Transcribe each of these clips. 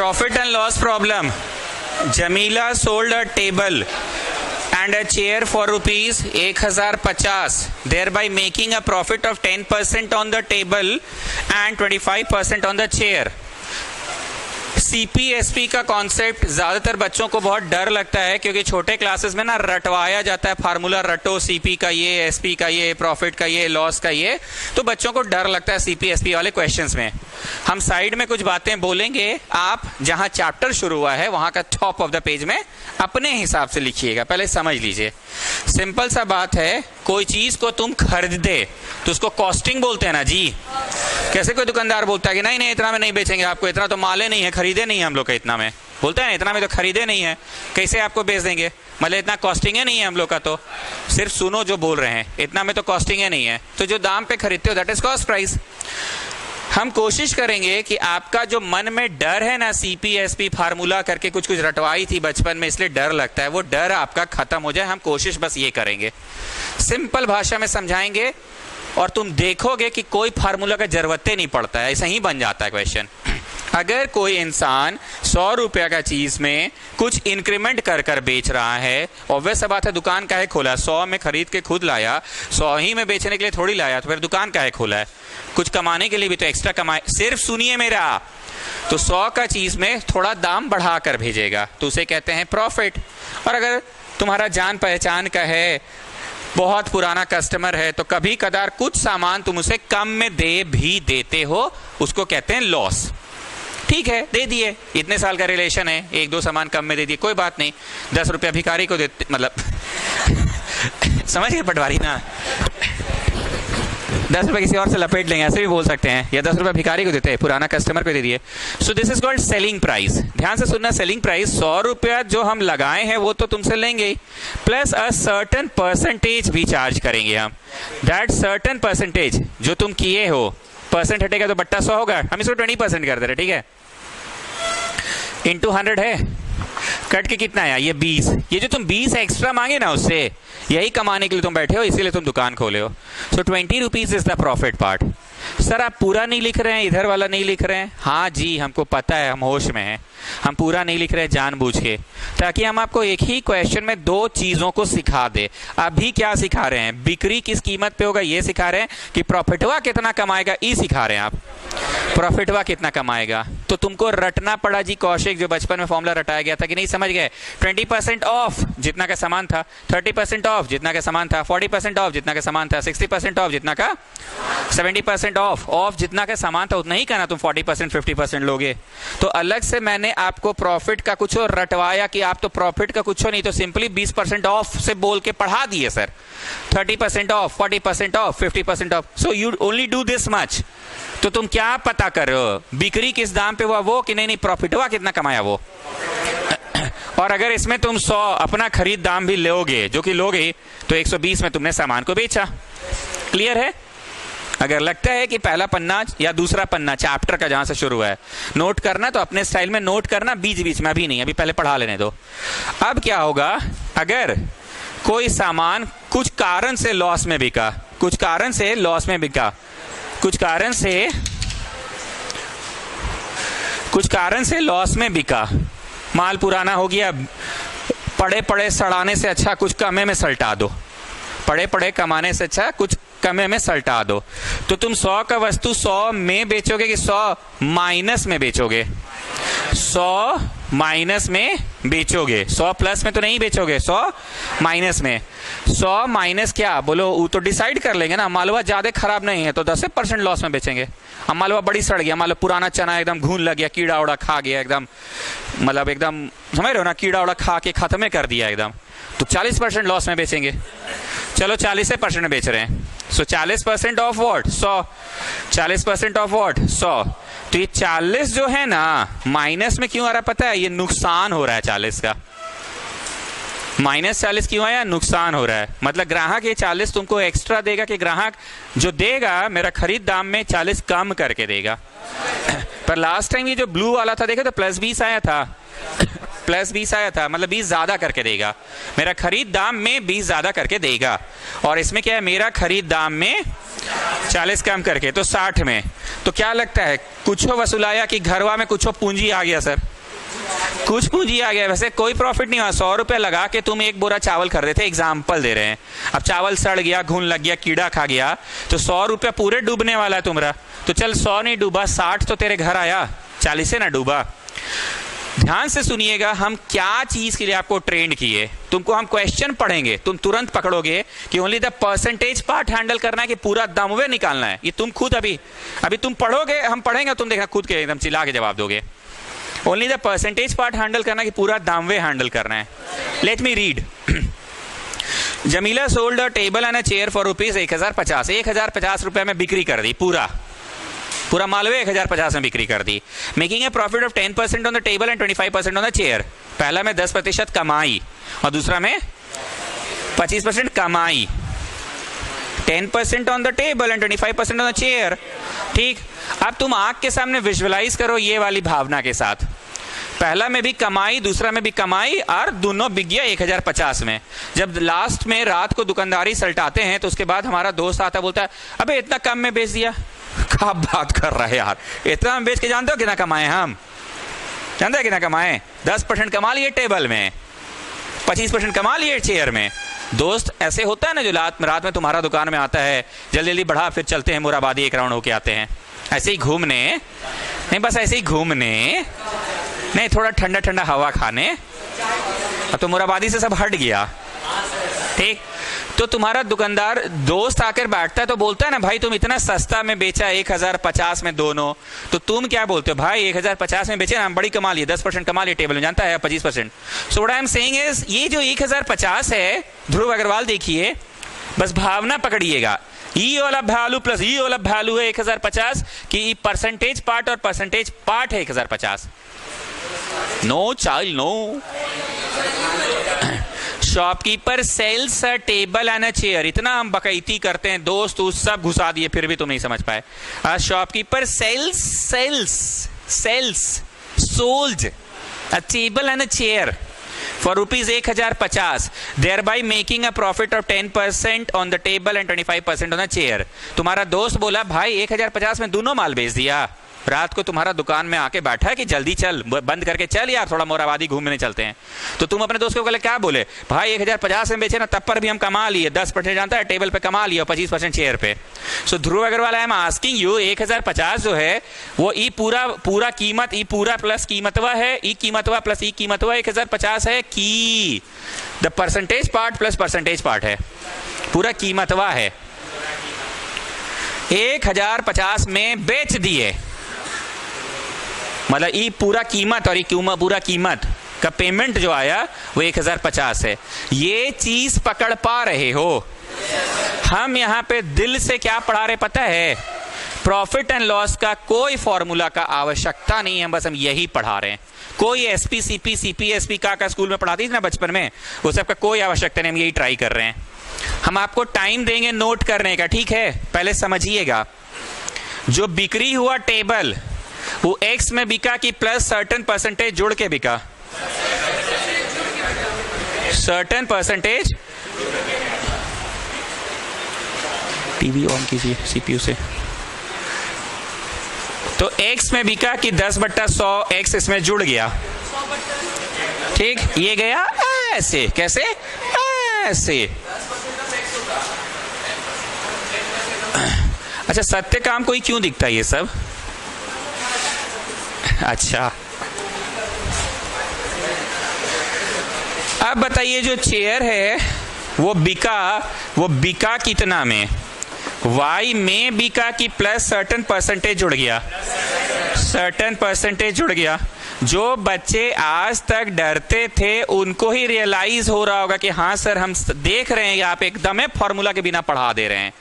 Profit and loss problem. Jamila sold a table and a chair for rupees 1050, thereby making a profit of 10% on the table and 25% on the chair. CPSP का concept ज़्यादातर बच्चों को बहुत डर लगता है क्योंकि छोटे क्लासेस में ना रटवाया जाता है, फार्मूला रटो, सीपी का ये, एसपी का ये, प्रॉफिट का ये, लॉस का ये, तो बच्चों को डर लगता है सीपीएसपी वाले क्वेश्चंस में। हम साइड में कुछ बातें बोलेंगे, आप जहां चैप्टर शुरू हुआ है वहां का टॉप ऑफ द पेज में अपने हिसाब से लिखिएगा, पहले समझ लीजिए। सिंपल सा बात है, कोई चीज को तुम खरीदे तो उसको कॉस्टिंग बोलते हैं ना जी। कैसे कोई दुकानदार बोलता है कि नहीं नहीं इतना में नहीं बेचेंगे आपको, इतना तो माले नहीं है, खरीदे नहीं है हम लोग का इतना में, बोलता है इतना में तो खरीदे नहीं है, कैसे आपको बेच देंगे, मतलब इतना कॉस्टिंग है नहीं है हम लोग का। तो सिर्फ सुनो जो बोल रहे हैं, इतना में तो कॉस्टिंग है नहीं है, तो जो दाम पे खरीदते हो दैट इज कॉस्ट प्राइस। हम कोशिश करेंगे कि आपका जो मन में डर है ना, सीपीएसपी फार्मूला करके कुछ कुछ रटवाई थी बचपन में इसलिए डर लगता है, वो डर आपका खत्म हो जाए। हम कोशिश बस ये करेंगे, सिंपल भाषा में समझाएंगे और तुम देखोगे कि कोई फार्मूला का जरूरत ही नहीं पड़ता है, ऐसा ही बन जाता है क्वेश्चन। अगर कोई इंसान 100 रुपया का चीज में कुछ इंक्रीमेंट कर कर बेच रहा है, ऑब्वियस सा बात है दुकान काहे खोला, 100 में खरीद के खुद लाया, 100 ही में बेचने के लिए थोड़ी लाया, तो फिर दुकान काहे खोला है, कुछ कमाने के लिए भी तो एक्स्ट्रा कमाए। सिर्फ सुनिए मेरा, तो 100 का चीज में थोड़ा दाम बढ़ा कर भेजेगा तो उसे कहते हैं प्रॉफिट। और अगर तुम्हारा जान पहचान का है, बहुत पुराना कस्टमर है, तो कभी कदार कुछ सामान तुम उसे कम में दे भी देते हो, उसको कहते हैं लॉस। ठीक है, दे दिए, इतने साल का रिलेशन है, एक दो सामान कम में दे दिए, कोई बात नहीं, 10 रुपया भिखारी को देते, मतलब समझ गए पटवारी ना, 10 रुपये किसी और से लपेट लेंगे ऐसे भी बोल सकते हैं, या 10 रुपये भिखारी को देते हैं, पुराना कस्टमर को दे दिए। So this is called selling price. ध्यान से सुनना, सेलिंग प्राइस 100 रुपया जो हम लगाए हैं वो तो तुमसे लेंगे, प्लस अ सर्टन परसेंटेज भी चार्ज करेंगे हम। दैट सर्टन परसेंटेज जो तुम किए हो, परसेंट हटेगा तो बट्टा 100 होगा, हम इसको 20% कर दे रहे, ठीक है, इंटू 100 है, कट के कितना आया ये 20, ये जो तुम 20 एक्स्ट्रा मांगे ना उससे, यही कमाने के लिए तुम बैठे हो, इसीलिए तुम दुकान खोले हो। सो 20 rupees is the profit part. Sir आप पूरा नहीं लिख रहे हैं, इधर वाला नहीं लिख रहे हैं, हाँ जी हमको पता है, हम होश में हैं, हम पूरा नहीं लिख रहे हैं जानबूझ के, ताकि हम आपको एक ही क्वेश्चन में दो चीजों को सिखा दे। अभी क्या सिखा रहे हैं, बिक्री किस कीमत पे होगा ये सिखा रहे हैं, कि प्रॉफिटवा कितना कमाएगा ये सिखा रहे हैं आप, प्रॉफिटवा कितना कमाएगा। तो तुमको रटना पड़ा जी कौशिक, जो बचपन में फॉर्मूला रटाया गया था कि नहीं समझ गए, 20% ऑफ जितना का सामान था, 30% ऑफ जितना का सामान था, 40% ऑफ जितना का सामान था, 60% ऑफ जितना का, 70% ऑफ जितना का सामान था उतना ही कहना, तुम 40% 50% लोगे। तो अलग से मैंने आपको प्रॉफिट का कुछ और रटवाया कि आप तो प्रॉफिट का कुछ नहीं, तो सिंपली 20% ऑफ से बोल के पढ़ा दिए sir, 30% of, 40% of, 50% of, so you only do this much. तो तुम क्या पता कर रहे हो, बिक्री किस दाम पे हुआ वो, कि नहीं प्रॉफिट हुआ कितना कमाया वो। और अगर इसमें तुम 100 अपना खरीद दाम भी लोगे, जो कि लोगे, तो 120 में तुमने सामान को बेचा। क्लियर है? अगर लगता है कि पहला पन्ना या दूसरा पन्ना चैप्टर का जहां से शुरू है नोट करना, तो अपने स्टाइल में नोट करना, बीच बीच में, अभी नहीं, अभी पहले पढ़ा लेने दो। अब क्या होगा, अगर कोई सामान कुछ कारण से लॉस में बिका, कुछ कारण से लॉस में बिका, कुछ कारण से लॉस में बिका, माल पुराना हो गया, पड़े पड़े सड़ाने से अच्छा कुछ कमे में सल्टा दो, पड़े पड़े कमाने से अच्छा कुछ कमे में सल्टा दो। तो तुम 100 का वस्तु 100 में बेचोगे कि 100 माइनस में बेचोगे, 100 माइनस में बेचोगे, 100 प्लस में तो नहीं बेचोगे, 100 माइनस में। 100 माइनस क्या बोलो, वो तो डिसाइड कर लेंगे ना, मालवा ज्यादा खराब नहीं है तो 10% लॉस में बेचेंगे। अब मालवा बड़ी सड़ गया, मान लो पुराना चना एकदम घून लग गया, कीड़ा उड़ा खा गया एकदम, मतलब एकदम समझ रहे हो ना, कीड़ा उड़ा खा के खत्म कर दिया एकदम, तो 40% लॉस में बेचेंगे। चलो 40% में बेच रहे हैं, सो 40% ऑफ व्हाट 100, 40% ऑफ व्हाट 100। तो ये 40 जो है ना माइनस में क्यों आ रहा पता है, ये नुकसान हो रहा है 40 का, -40 क्यों आया, नुकसान हो रहा है। मतलब ग्राहक ये 40 तुमको एक्स्ट्रा देगा, कि ग्राहक जो देगा मेरा खरीद दाम में 40 कम करके देगा। पर लास्ट टाइम ये जो ब्लू वाला था देखो तो +20 आया था, +20 आया था, मतलब 20 ज्यादा करके देगा, मेरा खरीद दाम में 20 ज्यादा करके देगा। और इसमें क्या है, मेरा खरीद दाम में 40 कम करके, तो 60 में। तो क्या लगता है कुछ वसूलाया कि घरवा में कुछ पूंजी आ गया सर, कुछ पूंजी आ गया, वैसे कोई प्रॉफिट नहीं हुआ। 100 रुपया लगा के तुम एक बोरा चावल खरीदे थे, एग्जाम्पल दे रहे हैं। अब चावल सड़ गया, घुन लग गया, कीड़ा खा गया, तो 100 रुपया पूरे डूबने वाला है तुम्हारा। तो चल 100 नहीं डूबा, 60 तो तेरे घर आया, 40 से ना डूबा। ध्यान से सुनिएगा, हम क्या चीज के लिए आपको ट्रेंड किए। तुमको हम क्वेश्चन पढ़ेंगे, तुम तुरंत पकड़ोगे कि only the percentage part handle करना है कि पूरा दामवे निकालना है। ये तुम खुद अभी तुम पढ़ोगे, हम पढ़ेंगे, तुम देखना खुद के एकदम चिल्ला के जवाब दोगे। Only the percentage part handle करना है कि पूरा दामवे हैंडल करना है। Let me read. Jamila sold a table and a chair for rupees 1050। 1050 रुपए में बिक्री कर दी, पूरा मालवे 1050 में बिक्री कर दी। Making a profit of 10% on the table and 25% on the chair. पहला में 10% कमाई और दूसरा में 25% कमाई। 10% on the table and 25% on the chair. ठीक, अब तुम आंख के सामने विजुअलाइज करो ये वाली भावना के साथ। पहला में भी कमाई, दूसरा में भी कमाई, और दोनों बिक गया 1050 में। जब लास्ट में रात को दुकानदारी सल्टाते हैं तो उसके बाद हमारा दोस्त आता बोलता है, अबे इतना कम में बेच दिया। क्या बात कर रहा है यार, इतना में बेच के जानते हो कितना कमाए हम? जानते हैं कितना कमाए? 10% कमा लिए टेबल में, 25% कमा लिए चेयर में। दोस्त ऐसे होता है ना, जो रात में तुम्हारा दुकान में आता है, जल्दी जल्दी बढ़ा, फिर चलते हैं मुराबादी, एक राउंड होके आते हैं। ऐसे ही घूमने नहीं, बस ऐसे ही घूमने नहीं, थोड़ा ठंडा ठंडा हवा खाने। अब तो मुराबादी से सब हट गया। ठीक, तो तुम्हारा दुकानदार दोस्त आकर बैठता है तो बोलता है ना, भाई तुम इतना सस्ता में बेचा 1050 में दोनों, तो तुम क्या बोलते हो? भाई 1050 में बेचे ना, हम बड़ी कमा लिए, 10% कमा लिए टेबल में, जानता है 25%। So what I am saying is, ये जो 1050 है, ध्रुव अग्रवाल देखिए, बस भावना पकड़िएगा। ई वाला वैल्यू प्लस ई वाला वैल्यू है 1050 की परसेंटेज पार्ट और परसेंटेज पार्ट है 1050। No child no. Shopkeeper sells a table and a chair. इतना हम बकैती करते हैं, दोस्त उस सब घुसा दिए, फिर भी तुम नहीं समझ पाए। Shopkeeper sells sold a table and a chair for rupees 1050, thereby making a profit of 10% on the table and 25% on the chair। तुम्हारा दोस्त बोला, भाई 1050 में दोनों माल बेच दिया। रात को तुम्हारा दुकान में आके बैठा है कि जल्दी चल, बंद करके चल यार, थोड़ा मोराबादी घूमने चलते हैं। तो तुम अपने दोस्त को बोले, क्या बोले? भाई 1050 में बेचे ना, तब पर भी हम कमा लिए, 10% जानता है टेबल पे कमा लिया, 25% चेयर पे। So Dhruv Agrawal, I am asking you, 1050 जो है वो ई पूरा कीमत, ई पूरा प्लस कीमतवा है, ई कीमतवा प्लस ई कीमतवा 1050 है कि the percentage part plus percentage part है, पूरा कीमतवा है। 1050 में बेच दिए, मतलब ये पूरा कीमत और ये पूरा कीमत का पेमेंट जो आया वो 1050 है। ये चीज पकड़ पा रहे हो? हम यहाँ पे दिल से क्या पढ़ा रहे पता है? प्रॉफिट एंड लॉस का कोई फॉर्मूला का आवश्यकता नहीं है, बस हम यही पढ़ा रहे हैं। कोई एसपी सीपी सीपीएसपी का स्कूल में पढ़ाती थी ना बचपन में, वो सब का कोई आवश्यकता नहीं, हम यही ट्राई कर रहे हैं। हम आपको टाइम देंगे नोट करने का, ठीक है? पहले समझिएगा, जो बिक्री हुआ टेबल वो एक्स में बिका कि प्लस सर्टेन परसेंटेज जुड़ के बिका? Certain percentage. टीवी ऑन कीजिए सीपीयू से। तो एक्स में बिका कि 10/100 एक्स इसमें जुड़ गया। ठीक, ये गया ऐसे, कैसे? ऐसे। अच्छा, सत्य काम कोई क्यों दिखता है ये सब? अच्छा, अब बताइए, जो चेयर है वो बिका कितना में? y में बिका कि प्लस सर्टेन परसेंटेज जुड़ गया? सर्टेन परसेंटेज जुड़ गया। जो बच्चे आज तक डरते थे उनको ही रियलाइज हो रहा होगा कि हाँ सर, हम देख रहे हैं आप एकदम है फॉर्मूला के बिना पढ़ा दे रहे हैं।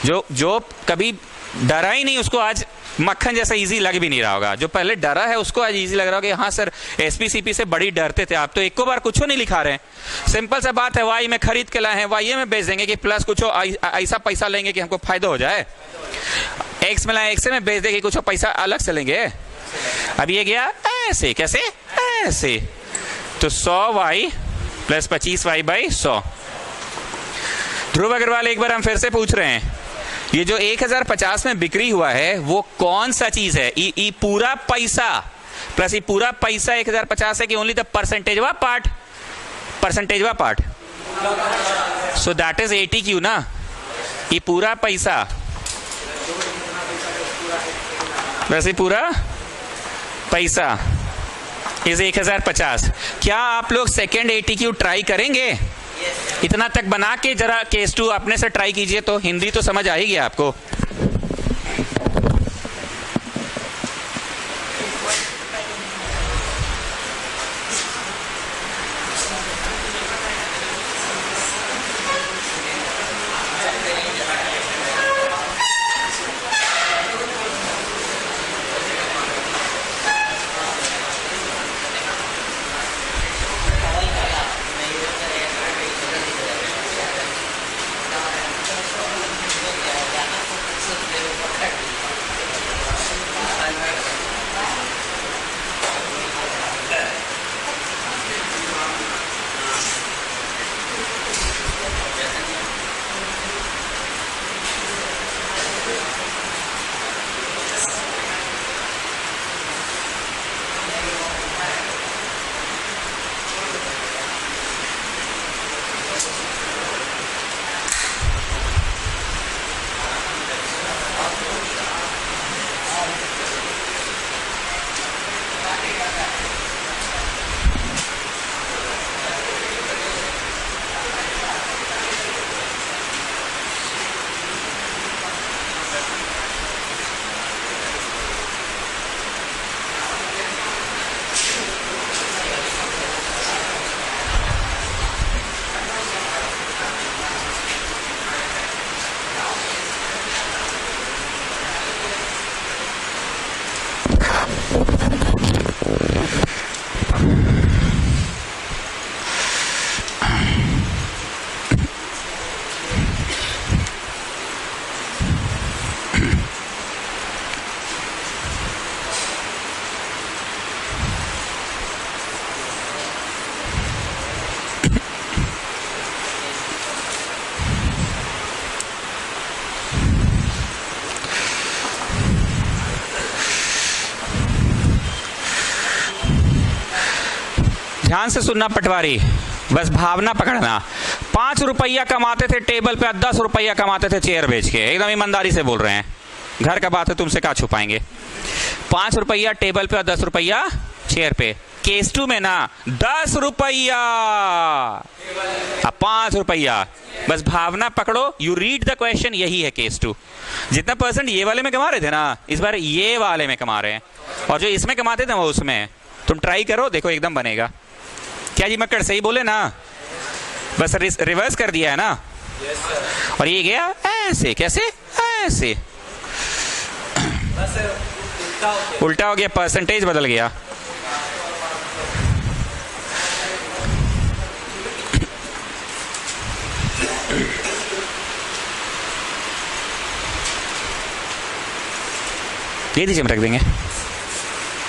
जो कभी डरा ही नहीं उसको आज मक्खन जैसा इजी लग भी नहीं रहा होगा। जो पहले डरा है उसको आज इजी लग रहा होगा कि हाँ सर, एसपीसीपी से बड़ी डरते थे आप, तो एक बार कुछ नहीं लिखा रहे। सिंपल सा बात है, वाई में खरीद के लाए हैं, वाई में बेच देंगे कि प्लस कुछ ऐसा पैसा लेंगे कि हमको फायदा हो जाए। एक्स में लाए, एक्स में बेच देंगे, कुछ पैसा अलग से लेंगे। अब ये गया ऐसे, कैसे? ऐसे। तो 100y प्लस 25y/100। ध्रुव अग्रवाल, एक बार हम फिर से पूछ रहे हैं, ये जो 1050 में बिक्री हुआ है वो कौन सा चीज है? ई पूरा पैसा प्लस ये पूरा पैसा 1050 है कि ओनली द परसेंटेजवा पार्ट, परसेंटेजवा part, so that is 80Q ना, ये पूरा पैसा वैसे पूरा पैसा इज 1050। क्या आप लोग सेकेंड 80Q ट्राई करेंगे? इतना तक बना के जरा केस 2 अपने से ट्राई कीजिए, तो हिंदी तो समझ आ ही गया आपको। ध्यान से सुनना पटवारी, बस भावना पकड़ना। 5 रुपया कमाते थे टेबल पे, 10 रुपया कमाते थे चेयर बेच के, एकदम ईमानदारी से बोल रहे हैं, घर का बात है, तुमसे क्या छुपाएंगे। 5 रुपया टेबल पे और 10 रुपया चेयर पे। केस 2 में ना 10 रुपया, 5 रुपया, बस भावना पकड़ो। यू रीड द क्वेश्चन, यही है केस 2। जितना परसेंट ये वाले में कमा रहे थे ना, इस बार ये वाले में कमा रहे हैं, और जो इसमें कमाते थे वो उसमें। तुम ट्राई करो, देखो एकदम बनेगा। क्या जी मक्कड़ सही बोले ना? बस रिवर्स कर दिया है ना। yes, और ये गया ऐसे, कैसे ऐसे उल्टा हो गया, परसेंटेज बदल गया। ये दीजिए, हम रख देंगे।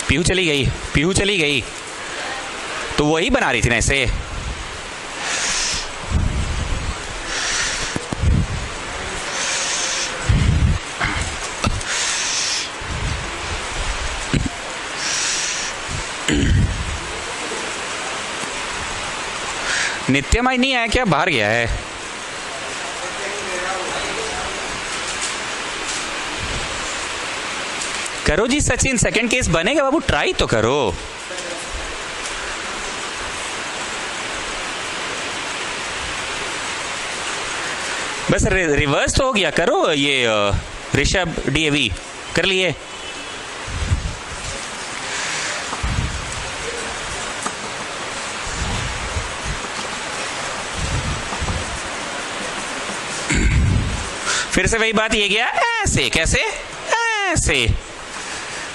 पीहू चली गई, पीहू चली गई, तो वही बना रही थी ना इसे। नित्यमय नहीं आया क्या? बाहर गया है। करो जी सचिन, सेकंड केस बनेगा बाबू, ट्राई तो करो। बस रिवर्स तो हो गया, करो। ये ऋषभ डीएवी कर लिए। फिर से वही बात, ये गया ऐसे, कैसे ऐसे,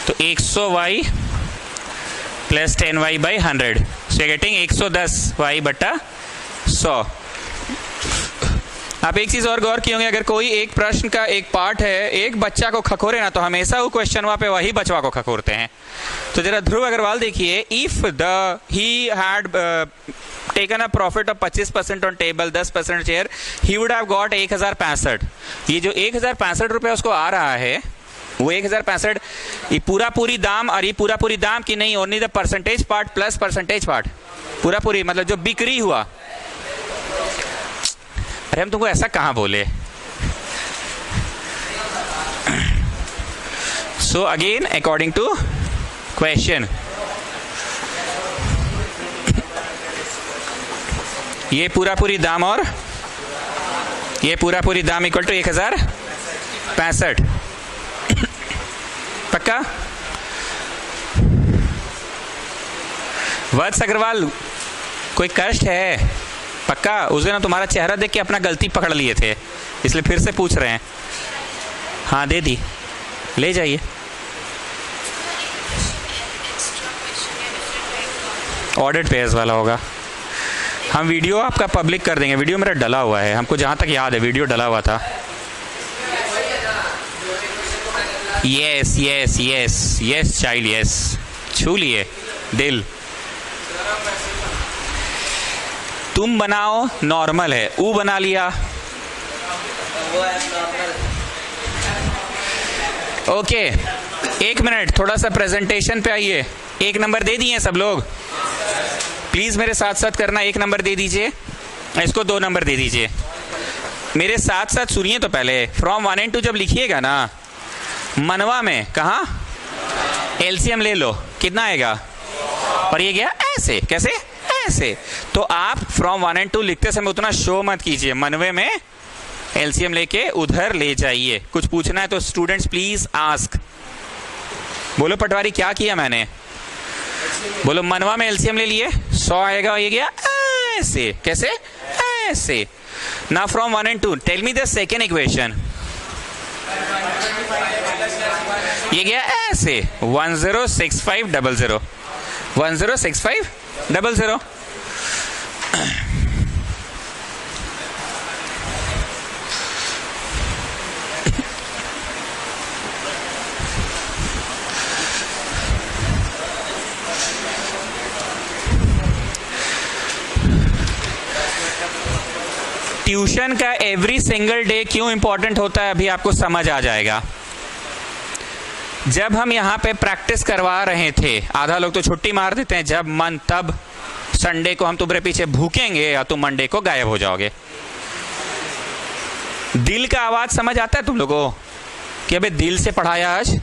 तो 100y plus 10y by 100, so getting 110y बटा 100। आप एक चीज और गौर किए होंगे, अगर कोई एक प्रश्न का एक पार्ट है, एक बच्चा को खखोरे ना, तो हमेशा वो क्वेश्चन वहां पे वही बचवा को खखोरते हैं। तो जरा ध्रुव अग्रवाल देखिए, if he had taken a profit of 25% on table, 10% chair, he would have got 1065। ये जो 1065 रुपया उसको आ रहा है, वो 1065 ये पूरा पूरी दाम, और ये पूरा पूरी दाम की नहीं, only the percentage part plus percentage part, पूरा पूरी मतलब जो बिक्री हुआ। अरे हम तुमको ऐसा कहाँ बोले। So again according to question, ये पूरा पूरी दाम और ये पूरा पूरी दाम इक्वल टू 1065। पक्का? वत्स अग्रवाल कोई कष्ट है? पक्का? उस दिन तुम्हारा चेहरा देख के अपना गलती पकड़ लिए थे, इसलिए फिर से पूछ रहे हैं। हाँ दे दी, ले जाइए। ऑडिट पेयर्स वाला होगा। हम वीडियो आपका पब्लिक कर देंगे, वीडियो मेरा डला हुआ है, हमको जहाँ तक याद है वीडियो डला हुआ था। Yes yes yes yes child yes, छू लिए दिल। तुम बनाओ नॉर्मल है, ऊ बना लिया। ओके, एक मिनट, थोड़ा सा प्रेजेंटेशन पे आइए। एक नंबर दे दिए सब लोग, प्लीज मेरे साथ साथ करना। एक नंबर दे दीजिए, इसको 2 नंबर दे दीजिए। मेरे साथ साथ सुनिए तो पहले, फ्रॉम 1 and 2 जब लिखिएगा ना मनवा में, कहा एलसीएम ले लो, कितना आएगा? और ये गया ऐसे, कैसे? ऐसे। तो आप फ्रॉम 1 and 2 लिखते समय उतना शो मत कीजिए, मनवे में एलसीएम लेके उधर ले जाइए। कुछ पूछना है तो स्टूडेंट्स प्लीज आस्क। बोलो पटवारी क्या किया मैंने? बोलो मनवा में एलसीएम ले लिए, 100 आएगा, ये गया ऐसे, कैसे? ऐसे। Now from 1 and 2 tell me the second equation. ये गया ऐसे, 106500, 106500। ट्यूशन का एवरी सिंगल डे क्यों इंपॉर्टेंट होता है अभी आपको समझ आ जाएगा। जब हम यहाँ पे प्रैक्टिस करवा रहे थे, आधा लोग तो छुट्टी मार देते हैं जब मन तब, संडे को हम तुम्हारे पीछे भूखेंगे या तुम मंडे को गायब हो जाओगे। दिल का आवाज समझ आता है तुम लोगों को कि अबे दिल से पढ़ाया आज।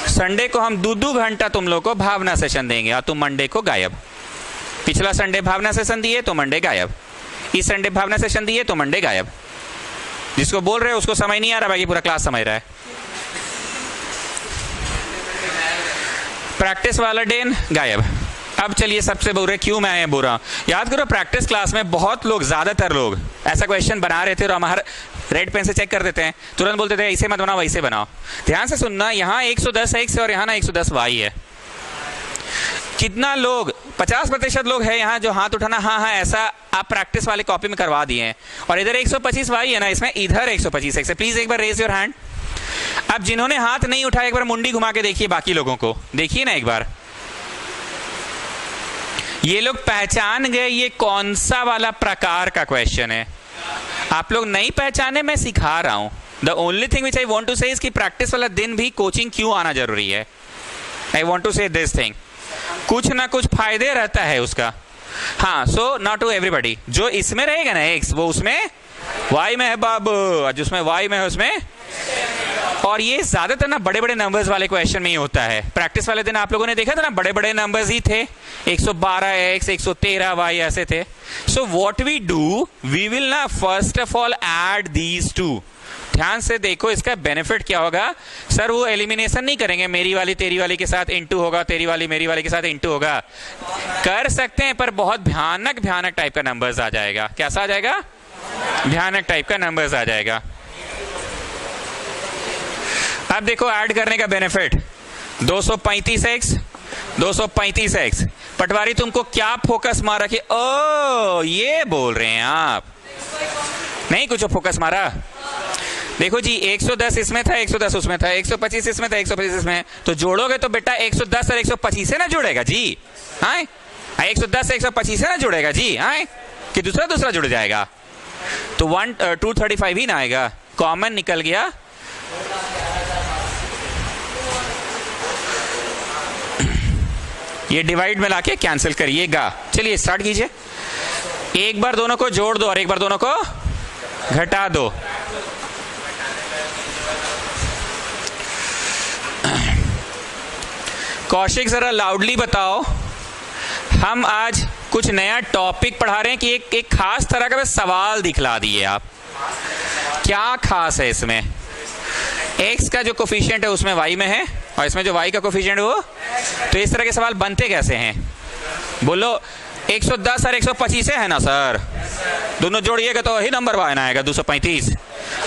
संडे को हम 2-2 घंटा तुम लोग को भावना सेशन देंगे और तुम मंडे को गायब। पिछला संडे भावना सेशन दिए तो मंडे गायब, इस संडे भावना सेशन दिए तो मंडे गायब। जिसको बोल रहे हो उसको समझ नहीं आ रहा, बाकी पूरा क्लास समझ रहा है। प्रैक्टिस वाला दिन गायब। अब चलिए सबसे बोल रहे क्यों मैं बोल रहा हूं, याद करो प्रैक्टिस क्लास में बहुत लोग, ज्यादातर लोग ऐसा क्वेश्चन बना रहे थे और हमारे रेड पेन से चेक कर देते हैं, तुरंत बोलते थे ऐसे मत बनाओ वैसे बनाओ। ध्यान से सुनना, यहाँ 110 x है और यहाँ ना 110 y है। कितना लोग, 50% लोग है यहाँ जो हाथ उठाना हाँ हाँ ऐसा आप प्रैक्टिस वाले कॉपी में करवा दिए हैं, और इधर 125 y है ना, इसमें इधर 125 x है। प्लीज एक बार रेज योर हैंड। अब जिन्होंने हाथ नहीं उठाया एक बार मुंडी घुमा के देखिए, बाकी लोगों को देखिए ना एक बार। ये लोग पहचान गए ये कौन सा वाला प्रकार का क्वेश्चन है। आप लोग नहीं पहचाने, मैं सिखा रहा हूं। The only thing which I want to say इसकी प्रैक्टिस वाला दिन भी कोचिंग क्यों आना जरूरी है। आई वॉन्ट टू से दिस थिंग, कुछ ना कुछ फायदे रहता है उसका। हाँ, सो नॉट टू एवरीबडी। जो इसमें रहेगा ना एक्स, वो उसमें वाई में है बाबू, और जिसमें वाई में है उसमें। और ये ज्यादातर ना बड़े बड़े नंबर्स वाले क्वेश्चन में ही होता है। प्रैक्टिस वाले दिन आप लोगों ने देखा था ना, बड़े बड़े नंबर्स ही थे, 112x, 113y ऐसे थे। So what we do, we will ना first of all add these two. ध्यान से देखो इसका बेनिफिट क्या होगा। सर वो एलिमिनेशन नहीं करेंगे, मेरी वाली तेरी वाली के साथ इंटू होगा, तेरी वाली मेरी वाली के साथ इंटू होगा। कर सकते हैं पर बहुत भयानक भयानक टाइप का नंबर्स आ जाएगा। कैसा आ जाएगा? भयानक टाइप का नंबर्स आ जाएगा। अब देखो ऐड करने का बेनिफिट, 235x, 235x। पटवारी तुमको क्या फोकस मारा कि ओ ये बोल रहे हैं आप, नहीं कुछ फोकस मारा। देखो जी 110 इसमें था, 110 उसमें था, 125 इसमें था, 125 इसमें, तो जोड़ोगे तो बेटा 110 और 125 से ना जुड़ेगा जी। हाँ 110 से 125 से ना जुड़ेगा जी। हाँ कि दूसरा दूसरा जुड़ जाएगा तो 235 ही ना आएगा, कॉमन निकल गया ये डिवाइड में लाके कैंसिल करिएगा। चलिए स्टार्ट कीजिए। एक बार दोनों को जोड़ दो और एक बार दोनों को घटा दो। कौशिक जरा लाउडली बताओ, हम आज कुछ नया टॉपिक पढ़ा रहे हैं कि एक खास तरह का सवाल दिखला दिए आप। क्या खास है इसमें? x का जो कोफिशिएंट है उसमें y में है और इसमें जो y का कोफिशिएंट वो, तो इस तरह के सवाल बनते कैसे हैं? बोलो 110 और 125 है ना सर? दोनों जोड़िएगा तो वही नंबर y आएगा 235,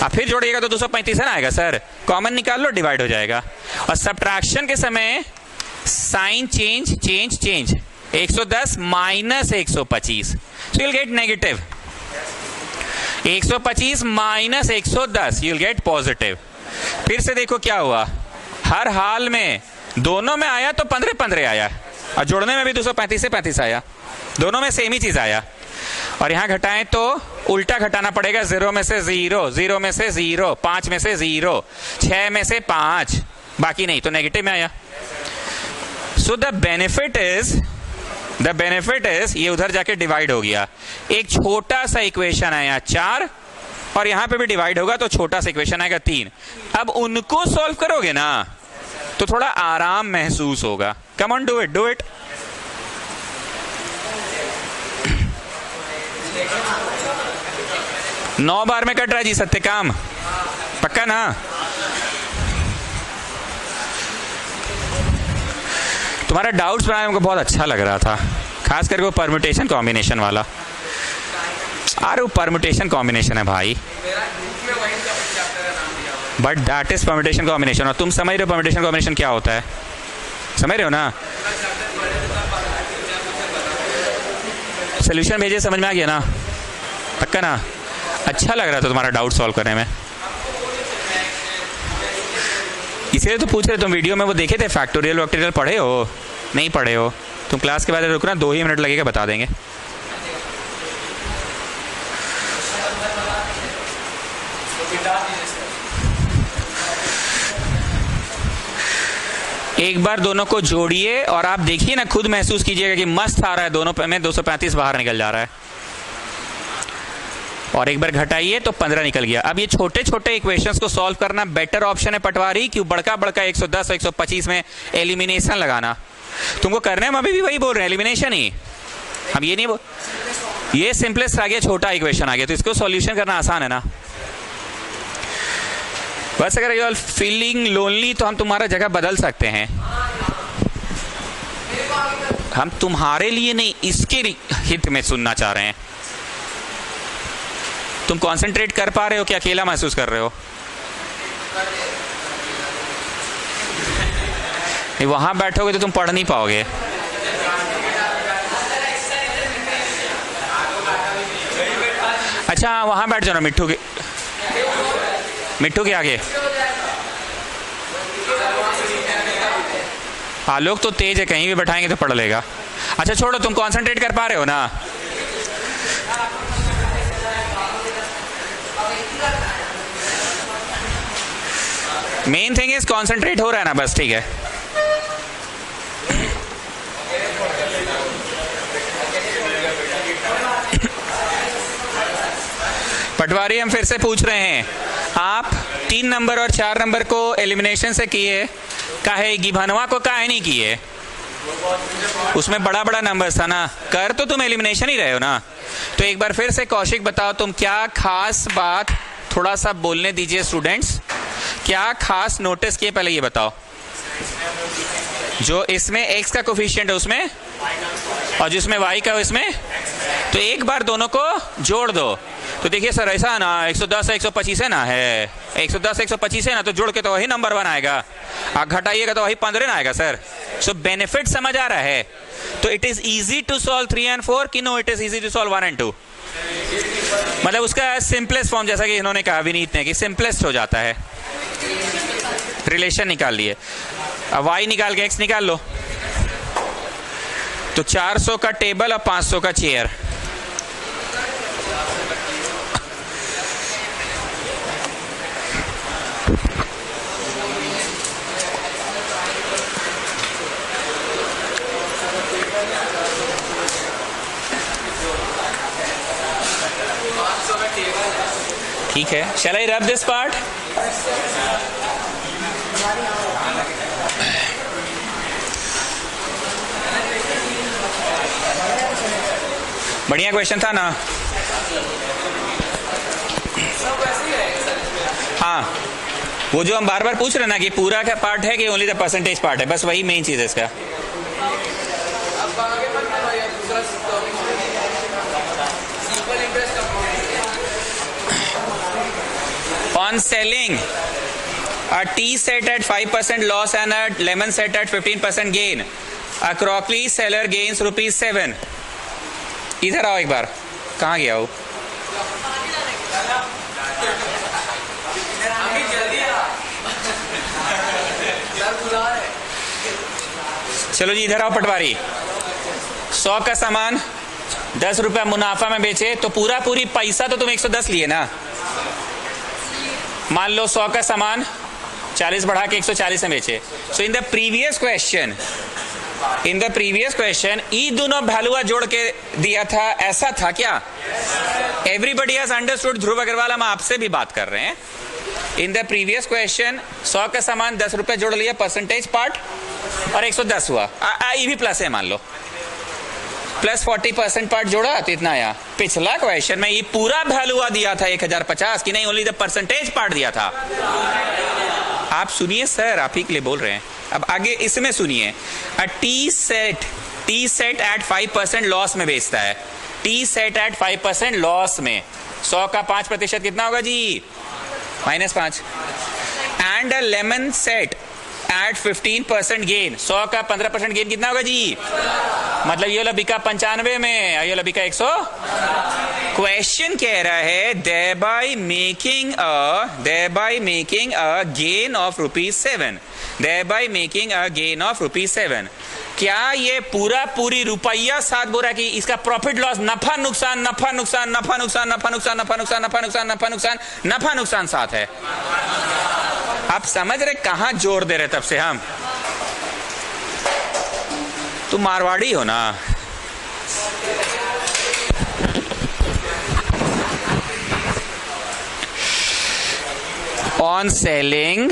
आप फिर जोड़िएगा तो 235 है ना आएगा सर। कॉमन निकाल लो, डिवाइड हो जाएगा। और सब्ट्रैक्शन के समय sign change change change, 110 minus 125, so you'll get negative. 125 minus 110, you'll get positive. फिर से देखो क्या हुआ, हर हाल में दोनों में आया तो 15-15 आया और जोड़ने में भी 235 से 35 आया, दोनों में सेम ही चीज आया। और यहां घटाएं तो उल्टा घटाना पड़ेगा, 0 में से 0, 0 में से 0, 5 में से 0, 6 में से 5, बाकी नहीं तो नेगेटिव में आया। सो द बेनिफिट इज ये उधर जाके डिवाइड हो गया। एक छोटा सा इक्वेशन आया 4 और यहां पे भी डिवाइड होगा तो छोटा सा इक्वेशन आएगा 3। अब उनको सॉल्व करोगे ना तो थोड़ा आराम महसूस होगा। Come on, do it. नौ बार में कट रहा है जी सत्यकाम, पक्का ना? तुम्हारा डाउट्स बनाने में बहुत अच्छा लग रहा था, खास करके वो परम्यूटेशन कॉम्बिनेशन वाला। अरे वो परम्यूटेशन कॉम्बिनेशन है भाई, but that is permutation combination. और तुम समझ रहे हो परम्यूटेशन कॉम्बिनेशन क्या होता है? समझ रहे हो ना? सोल्यूशन भेजे, समझ में आ गया ना? पक्का ना? अच्छा लग रहा था तुम्हारा डाउट सॉल्व करने में, इसलिए तो पूछ रहे। तुम वीडियो में वो देखे थे फैक्टोरियल वैक्टोरियल, पढ़े हो? नहीं पढ़े हो? तुम क्लास के बाद रुकना, 2 ही मिनट लगेगा, बता देंगे। एक बार दोनों को जोड़िए और आप देखिए ना, खुद महसूस कीजिएगा कि मस्त आ रहा है, दोनों में 235 बाहर निकल जा रहा है। और एक बार घटाइए तो 15 निकल गया। अब ये छोटे छोटे इक्वेशंस को सॉल्व करना बेटर ऑप्शन है पटवारी, क्यों बड़का 110 125 में एलिमिनेशन लगाना। तुमको करने हम अभी भी वही बोल रहे हैं, एलिमिनेशन ही। हम ये नहीं बोल, ये सिंपलेस्ट आ गया, छोटा इक्वेशन आ गया, तो इसको सॉल्यूशन करना आसान है ना। बस अगर यू आर फीलिंग लोनली तो हम तुम्हारा जगह बदल सकते हैं। हम तुम्हारे लिए नहीं, इसके हित में सुनना चाह रहे हैं। तुम कंसंट्रेट कर पा रहे हो कि अकेला महसूस कर रहे हो? वहां बैठोगे तो तुम पढ़ नहीं पाओगे। अच्छा वहां बैठ जाओ ना, मिट्टू के आगे। आलोक तो तेज है, कहीं भी बैठाएंगे तो पढ़ लेगा। अच्छा छोड़ो, तुम कंसंट्रेट कर पा रहे हो ना? मेन थिंग इज कंसंट्रेट हो रहा है ना, बस ठीक है। पटवारी हम फिर से पूछ रहे हैं, आप 3 नंबर और 4 नंबर को एलिमिनेशन से किए, काहे गिभनवा को काहे नहीं किए? उसमें बड़ा बड़ा नंबर था ना, कर तो तुम एलिमिनेशन ही रहे हो ना। तो एक बार फिर से कौशिक बताओ, तुम क्या खास बात, थोड़ा सा बोलने दीजिए स्टूडेंट्स, क्या खास नोटिस किए, पहले ये बताओ। जो इसमें x का कोफिशिएंट है उसमें, और जिसमें y का इसमें, तो एक बार दोनों को जोड़ दो। तो देखिए सर ऐसा है ना, 110 125 है ना, है 110 125 है ना, तो जोड़ के तो वही नंबर 1 आएगा, आप घटाइएगा तो वही 15 ना आएगा सर। सो बेनिफिट समझ आ रहा है? तो it is easy to solve 3 and 4 कि no it is easy to solve 1 and 2? मतलब उसका सिंपलेस्ट फॉर्म, जैसा कि इन्होंने कहा विनीत ने, कि सिंपलेस्ट हो जाता है। रिलेशन निकाल लिए, अब y निकाल के x निकाल लो, तो 400 का टेबल और 500 का चेयर। ठीक है, shall I rub this part? बढ़िया क्वेश्चन था ना? हाँ, वो जो हम बार बार पूछ रहे ना कि पूरा क्या पार्ट है कि ओनली द परसेंटेज पार्ट है, बस वही मेन चीज है इसका। On selling a tea set at 5% loss and a lemon set at 15% gain, a crockery seller gains ₹7। इधर आओ एक बार, कहाँ गया हो? चलो जी इधर आओ पटवारी। 100 का सामान 10 रुपया मुनाफा में बेचे तो पूरा पूरी पैसा तो तुम 110 लिए ना। मान लो 100 का सामान 40 बढ़ा के 140 में बेचे। So in the previous question ई दोनों वैल्यू जोड़ के दिया था, ऐसा था क्या? Everybody has understood. Dhruv Agrawal, हम आपसे भी बात कर रहे हैं। इन द प्रीवियस क्वेश्चन 100 का सामान 10 रुपए जोड़ लिया परसेंटेज पार्ट और 110 हुआ। ये भी प्लस है, मान लो प्लस 40% पार्ट जोड़ा तो इतना आया। पिछला क्वेश्चन में ये पूरा वैल्यू दिया था 1050 की नहीं, ओनली द परसेंटेज पार्ट दिया था। आप सुनिए सर, आप ही के लिए बोल रहे हैं। अब आगे इसमें सुनिए। टी सेट एट 5% लॉस में बेचता है। टी सेट एट 5% लॉस में 100 का 5% कितना होगा जी? -5। And a lemon set at 15% gain, 100 का 15% गेन कितना होगा जी? मतलब ये वाला बिका 95 में, ये वाला बिका 100। क्वेश्चन कह रहा है thereby making a gain of ₹7, thereby making a gain of ₹7। क्या ये पूरी रुपया साथ बोल रहा है कि इसका प्रॉफिट लॉस, नफा नुकसान साथ है? आप समझ रहे कहां जोर दे रहे तब से हम? तुम मारवाड़ी हो ना? On selling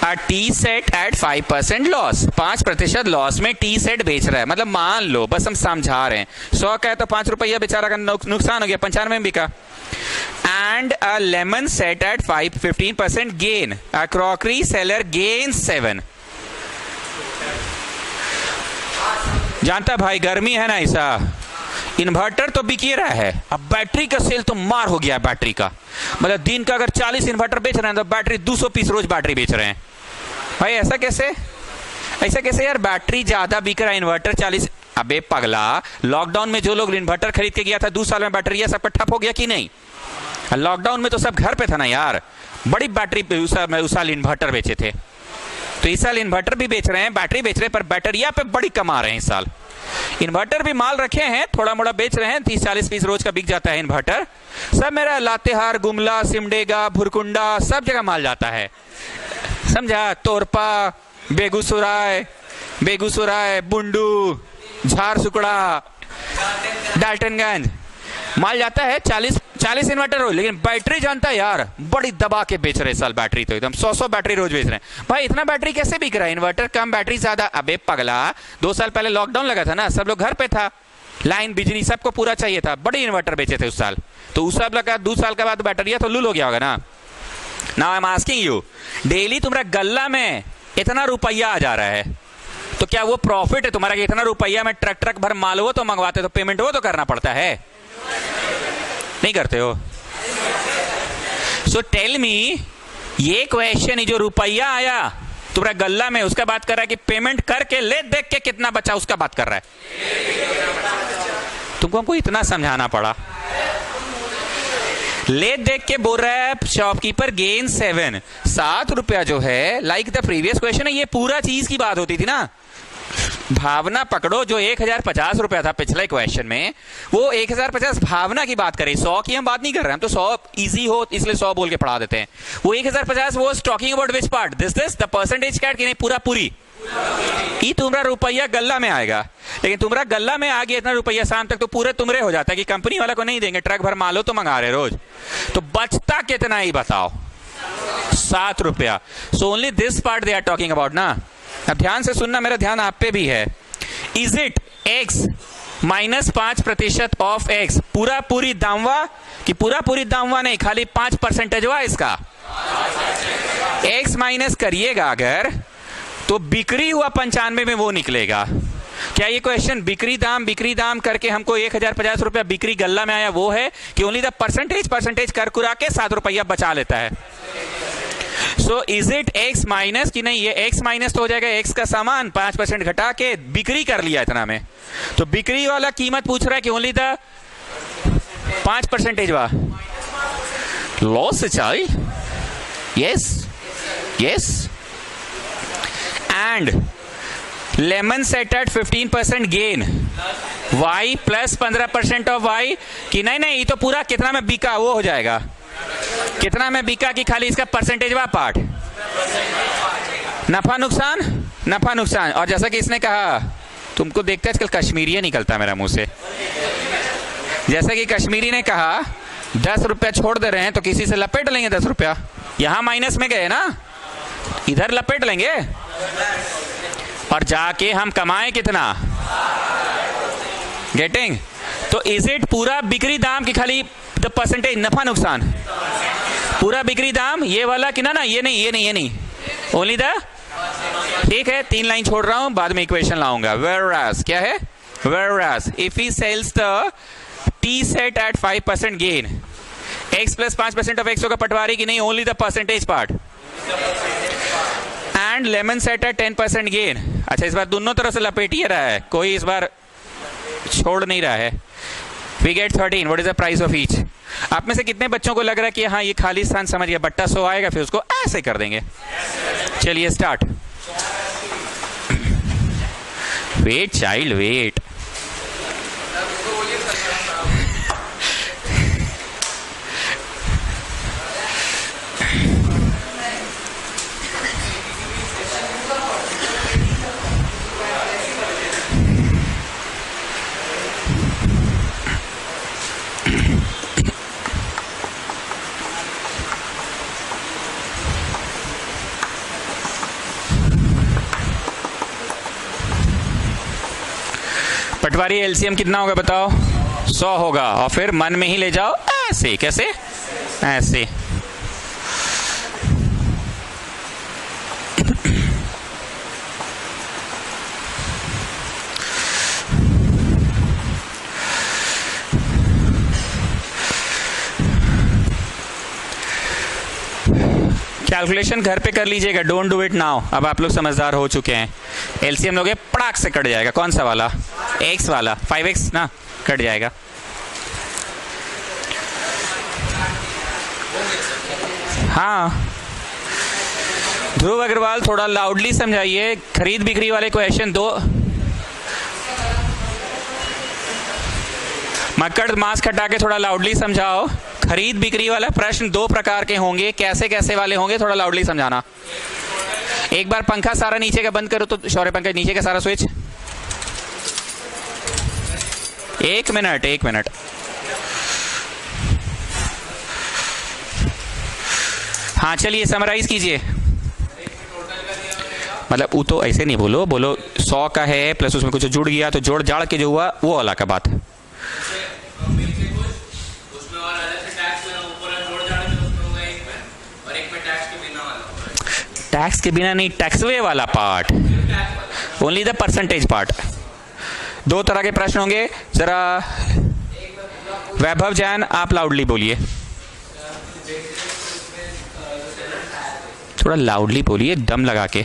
a tea set at 5% loss, 5% loss में टी सेट बेच रहा है। मतलब मान लो, बस हम समझा रहे हैं, 100 का है तो 5 रुपया बेचारा का नुकसान हो गया, 95 में बिका। And a lemon set at 15% gain, a crockery seller gain 7। जानता भाई, गर्मी है ना ऐसा, इन्वर्टर तो बिक ही रहा है। अब बैटरी का सेल तो मार हो गया। बैटरी का मतलब दिन का अगर 40 इन्वर्टर बेच रहे हैं तो बैटरी 200 पीस रोज बैटरी बेच रहे हैं। भाई ऐसा कैसे यार? बैटरी ज्यादा बिक रहा है, इन्वर्टर 40। अबे पगला, लॉकडाउन में जो लोग इन्वर्टर खरीद के गया था 2 साल में बैटरी ये सबका ठप हो गया कि नहीं? लॉकडाउन में तो सब घर पे था ना यार, बड़ी बैटरी उस साल इन्वर्टर बेचे थे। तो इस साल इन्वर्टर भी बेच रहे हैं, बैटरी बेच रहे हैं, पर बैटरिया पे बड़ी कमा रहे हैं इस साल। इन्वर्टर भी माल रखे हैं, थोड़ा मोड़ा बेच रहे हैं, 30-40 पीस रोज का बिक जाता है इन्वर्टर। सब मेरा लातेहार, गुमला, सिमडेगा, भुरकुंडा सब जगह माल जाता है, समझा? तोरपा, बेगूसराय, बुंडू, झारसुगड़ा, डाल्टनगंज माल जाता है। 40 इन्वर्टर रोज, लेकिन बैटरी जानता है यार, बड़ी दबा के बेच रहे साल बैटरी, तो एकदम 100 बैटरी रोज बेच रहे हैं। भाई इतना बैटरी कैसे बिक रहा है? इन्वर्टर कम, बैटरी ज्यादा। अबे पगला, 2 साल पहले लॉकडाउन लगा था ना, सब लोग घर पे था, लाइन बिजली सबको पूरा चाहिए था, बड़े इन्वर्टर बेचे थे उस साल। तो उस साल लगा, 2 साल के बाद बैटरिया तो लूल हो गया होगा ना। Now I am asking you, daily तुम्हारा गल्ला में इतना रुपया आ जा रहा है, तो क्या वो प्रॉफिट है तुम्हारा कि इतना रुपया में ट्रक भर माल हो तो मंगवाते, तो पेमेंट वो तो करना पड़ता है, नहीं करते हो? सो टेल मी, ये क्वेश्चन जो रुपया आया तुम्हारा गल्ला में, उसका बात कर रहा है कि पेमेंट करके ले देख के कितना बचा उसका बात कर रहा है? तुमको हमको इतना समझाना पड़ा। ले देख के बोल रहा है शॉपकीपर गेन 7 रुपया जो है, लाइक द प्रीवियस क्वेश्चन है, ये पूरा चीज की बात होती थी ना। भावना पकड़ो, जो 1050 रुपया था पिछले क्वेश्चन में, वो 1050 भावना की बात करें, 100 की हम बात नहीं कर रहे हैं। हम तो 100 इजी हो इसलिए 100 बोल के पढ़ा देते हैं। वो 1050 वो talking about which part? This the percentage cat की नहीं, पूरी ये तुम्हारा रुपया गल्ला में आएगा, लेकिन तुम्हारा गल्ला में आ गया इतना रुपया शाम तक तो पूरे तुम्हारे हो जाता है कि कंपनी वाला को नहीं देंगे, ट्रक भर मालो तो मंगा रहे रोज, तो बचता कितना ही बताओ, 7 रुपया। So only this part they are talking about ना। अब ध्यान से सुनना, मेरा ध्यान आप पे भी है। Is it x -5% of x, पूरा पूरी दामवा कि पूरा पूरी दामवा नहीं, खाली 5% हुआ इसका। x माइनस करिएगा अगर तो बिक्री हुआ 95 में वो निकलेगा। क्या ये क्वेश्चन बिक्री दाम करके हमको 1050 रुपया बिक्री गल्ला में आया वो है कि ओनली द परसेंटेज कर कुरा के 7 रुपया बचा लेता है। So is it x minus कि नहीं, ये x माइनस तो हो जाएगा x का सामान 5% घटा के बिक्री कर लिया इतना में, तो बिक्री वाला कीमत पूछ रहा है कि ओनली द 5% वा loss child. Yes and lemon set at 15% gain, y plus 15% of y कि नहीं ये तो पूरा कितना में बिका वो हो जाएगा, कितना में बिका कि खाली इसका परसेंटेज वा पार्ट, नफा नुकसान। और जैसा कि इसने कहा, तुमको देखते आजकल कश्मीरी निकलता मेरा मुंह से, जैसा कि कश्मीरी ने कहा 10 रुपया छोड़ दे रहे हैं तो किसी से लपेट लेंगे 10 रुपया, यहां माइनस में गए ना, इधर लपेट लेंगे और जाके हम कमाए कितना, गेटिंग। तो इज इट पूरा बिक्री दाम की खाली द परसेंटेज नफा नुकसान, पूरा बिक्री दाम ये वाला कि ना ये नहीं ओनली द, ठीक है 3 लाइन छोड़ रहा हूं, बाद में इक्वेशन लाऊंगा। वेयरएज क्या है, whereas if he sells the tea set at 5% gain, x plus 5% of x होगा पटवारी की नहीं, only the percentage part, and lemon set at 10% gain. अच्छा इस बार दोनों तरफ से लपेट ही रहा है, कोई इस बार छोड़ नहीं रहा है। We get 13, what is the price of each. आप में से कितने बच्चों को लग रहा है कि हाँ ये खाली स्थान समझ गया, बट्टा 100 आएगा फिर उसको ऐसे कर देंगे। चलिए स्टार्ट। वेट चाइल्ड वेट, पटवारी एलसीएम कितना होगा बताओ, 100 होगा, और फिर मन में ही ले जाओ ऐसे, कैसे ऐसे। कैलकुलेशन घर पे कर लीजिएगा, डोंट डू इट नाउ। अब आप लोग समझदार हो चुके हैं। एलसीएम लोगे पड़ाक से कट जाएगा, कौन सा वाला, x वाला 5x ना कट जाएगा। हाँ ध्रुव अग्रवाल थोड़ा लाउडली समझाइए, खरीद बिक्री वाले क्वेश्चन दो, मक्कड़ मास्क हटा के थोड़ा लाउडली समझाओ। खरीद बिक्री वाला प्रश्न 2 प्रकार के होंगे, कैसे कैसे वाले होंगे थोड़ा लाउडली समझाना। एक बार पंखा सारा नीचे का बंद करो तो शौर्य पंखा नीचे का सारा स्विच, 1 मिनट। हाँ चलिए समराइज कीजिए। मतलब वो तो ऐसे नहीं बोलो 100 का है प्लस उसमें कुछ जुड़ गया तो जोड़ जाड़ के जो हुआ वो अलग का बात है। टैक्स के बिना नहीं, टैक्सवे वाला part, only the percentage part. 2 तरह के प्रश्न होंगे, जरा वैभव जैन आप लाउडली बोलिए, थोड़ा लाउडली बोलिए दम लगा के।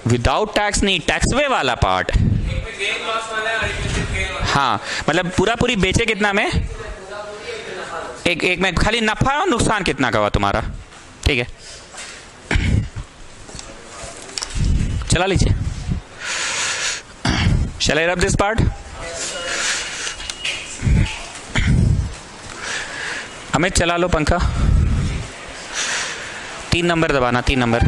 विदाउट टैक्स नहीं, टैक्सवे वाला पार्ट। हाँ मतलब पूरी बेचे कितना में, एक में खाली नफा और नुकसान कितना का हुआ तुम्हारा, ठीक है चला लीजिए। Shall I rub this part? Amit चला लो पंखा, 3 नंबर दबाना, 3 number.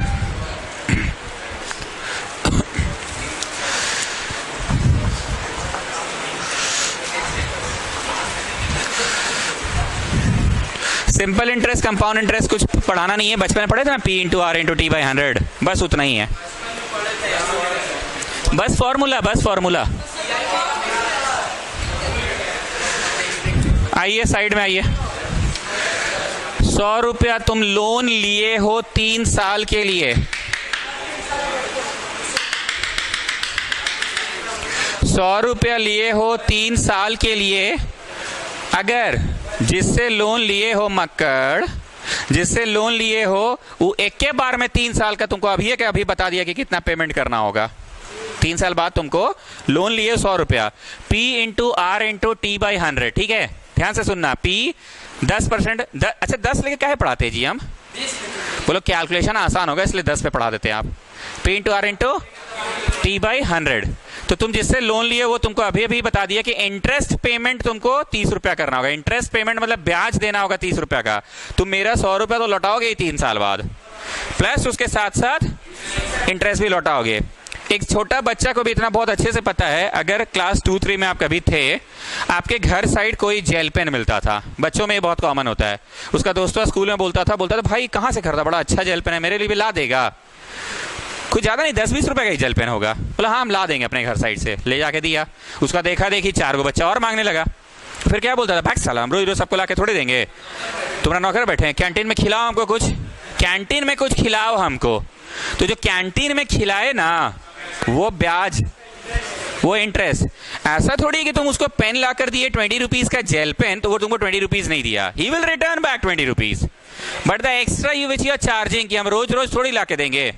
Simple interest, compound interest कुछ पढ़ाना नहीं है, बचपन में पढ़े थे ना, P into R into T by 100, बस उतना ही है, बस फॉर्मूला, बस फॉर्मूला। आइए साइड में आइए। 100 रुपया तुम लोन लिए हो 3 साल के लिए, 100 रुपया लिए हो 3 साल के लिए। अगर जिससे लोन लिए हो मक्कड़, जिससे लोन लिए हो वो एक के बार में 3 साल का तुमको अभी है कि अभी बता दिया कि कितना पेमेंट करना होगा। 3 साल बाद तुमको लोन लिए 100 रुपया, P into R into T by 100, ठीक है, ध्यान से सुनना। P 10%, अच्छा 10 लेके क्या पढ़ाते जी हम, बोलो कैलकुलेशन आसान होगा इसलिए 10 पे पढ़ा देते हैं आप। P into R into T by 100, तो तुम जिससे लोन लिए वो तुमको अभी अभी बता दिया कि इंटरेस्ट पेमेंट तुमको 30 रुपया करना होगा। इंटरेस्ट पेमेंट मतलब ब्याज देना होगा 30 रुपया का। तुम मेरा 100 रुपया तो लौटाओगे ही 3 साल बाद, प्लस उसके साथ साथ इंटरेस्ट भी लौटाओगे। एक छोटा बच्चा को भी इतना बहुत अच्छे से पता है, अगर क्लास 2-3 में आप कभी थे, आपके घर साइड कोई जेल पेन मिलता था, बच्चों में ये बहुत कॉमन होता है। उसका दोस्तों स्कूल में बोलता था भाई कहाँ से खरीदा, बड़ा अच्छा जेल पेन है, मेरे लिए भी ला देगा। कुछ ज्यादा नहीं, 10-20 रुपए का ही जेल पेन होगा। बोला हाँ हम ला देंगे अपने घर साइड से, ले जाके दिया। उसका देखा देखी 4 बच्चा और मांगने लगा। फिर क्या बोलता था, भाग साला, हम रोज रोज सबको ला के थोड़ी देंगे, तुम्हारा नौकर बैठे हैं, कैंटीन में खिलाओ हमको कुछ, कैंटीन में कुछ खिलाओ हमको। तो जो कैंटीन में खिलाए ना वो ब्याज, वो इंटरेस्ट। ऐसा थोड़ी कि तुम उसको पेन ला कर दिए 20 रुपीज का जेल पेन, तो वो तुमको 20 रुपीज नहीं दिया, he will return back 20 rupees, but the extra you which you are charging, कि हम रोज रोज थोड़ी ला के देंगे,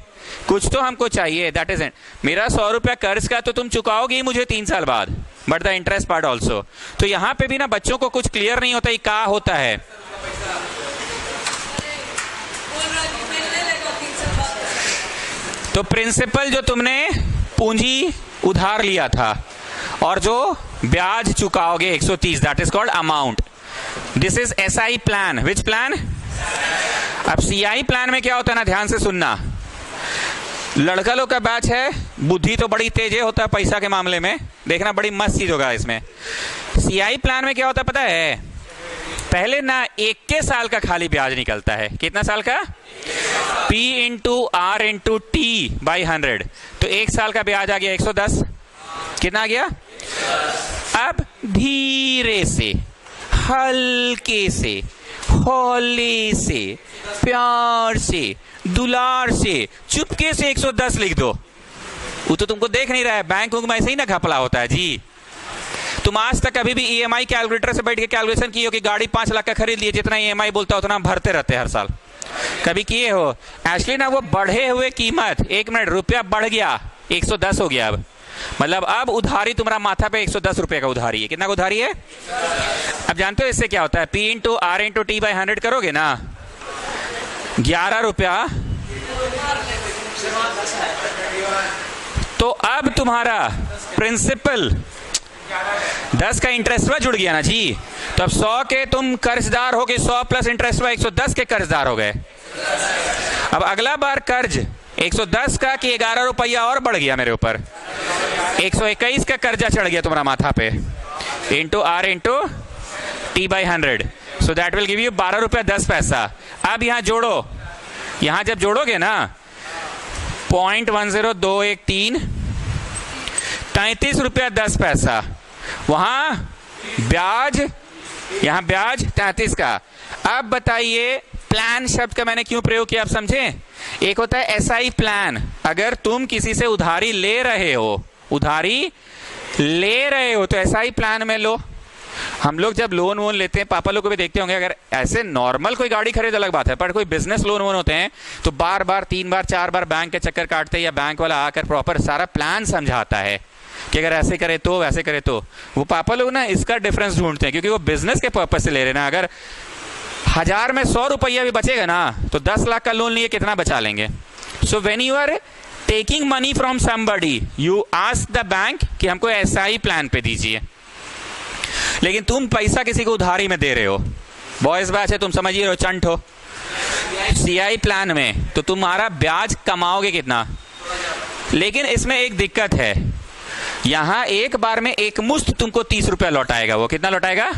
कुछ तो हमको चाहिए, दैट इज इट। मेरा 100 रुपया कर्ज का तो तुम चुकाओगे ही मुझे 3 साल बाद, but the interest part also. तो यहां पे भी ना बच्चों को कुछ क्लियर नहीं होता, ये क्या होता है। तो प्रिंसिपल जो तुमने पूंजी उधार लिया था और जो ब्याज चुकाओगे 130, that is called amount. This is SI plan. Which plan? अब CI प्लान में क्या होता है ना, ध्यान से सुनना। लड़का लोग का बैच है, बुद्धि तो बड़ी तेज है होता है पैसा के मामले में, देखना बड़ी मस्त चीज होगा इसमें। CI प्लान में क्या होता है पता है, पहले ना 1 साल का खाली ब्याज निकलता है। कितना साल का? P into R into T by 100, तो 1 साल का ब्याज आ गया 110। कितना आ गया? अब धीरे से, हल्के से, हौले से, प्यार से, दुलार से, चुपके से 110 लिख दो। वो तो तुमको देख नहीं रहा है, बैंक में ऐसे ही ना घपला होता है जी। तुम आज तक कभी भी EMI कैलकुलेटर से बैठ के कैलकुलेशन किए हो कि गाड़ी 5 लाख का खरीद लिए, जितना EMI बोलता है उतना भरते रहते हैं हर साल, कभी किए हो? एक्चुअली ना वो बढ़े हुए कीमत, 1 मिनट, रुपया बढ़ गया 110 हो गया। अब मतलब अब उधारी तुम्हारा माथा पे 110 रुपए का उधारी है। कितना का उधारी है? अब जानते हो इससे क्या होता है, P into R into T by 100 करोगे ना, 11 रुपया, तो अब तुम्हारा प्रिंसिपल 10 का इंटरेस्ट जुड़ गया ना जी, तो अब 100 के तुम कर्जदार हो गए, 100 प्लस इंटरेस्ट 110 के कर्जदार हो गए। अब अगला बार कर्ज 110 का कि 11 रुपया और बढ़ गया मेरे ऊपर, 121 का कर्जा चढ़ गया तुम्हारा माथा पे, into R into T by 100, so that will give you 12 रुपया 10 पैसा। अब यहां जोड़ो, यहां जब जोड़ोगे ना 0.10213, 33 रुपया 10 पैसा, वहां ब्याज, यहां ब्याज 33 का। अब बताइए प्लान शब्द का मैंने क्यों प्रयोग किया, आप समझे? एक होता है SI प्लान, अगर तुम किसी से उधारी ले रहे हो, उधारी ले रहे हो तो SI प्लान में लो। हम लोग जब लोन वोन लेते हैं, पापा लोग को भी देखते होंगे, अगर ऐसे नॉर्मल कोई गाड़ी खरीद अलग बात है, पर कोई बिजनेस लोन वोन होते हैं तो बार बार 3 बार 4 बार बैंक के चक्कर काटते हैं, या बैंक वाला आकर प्रॉपर सारा प्लान समझाता है कि अगर ऐसे करे तो, वैसे करे तो। वो पापा लोग ना इसका डिफरेंस ढूंढते हैं, क्योंकि वो बिजनेस के पर्पज से ले रहे हैं ना। अगर 1000 में 100 रुपया भी बचेगा ना, तो 10 लाख का लोन लिए कितना बचा लेंगे? So when you are taking money from somebody, you ask the bank कि हमको SI प्लान पे दीजिए। लेकिन तुम पैसा किसी को उधारी में दे रहे हो, बॉयज बैच है, तुम समझिए रहो, चंट हो। सीआई प्लान में तो तुम्हारा ब्याज कमाओगे कितना, लेकिन इसमें एक दिक्कत है, यहां एक बार में एक मुश्त तुमको 30 रुपया लौटाएगा। वो कितना लौटाएगा?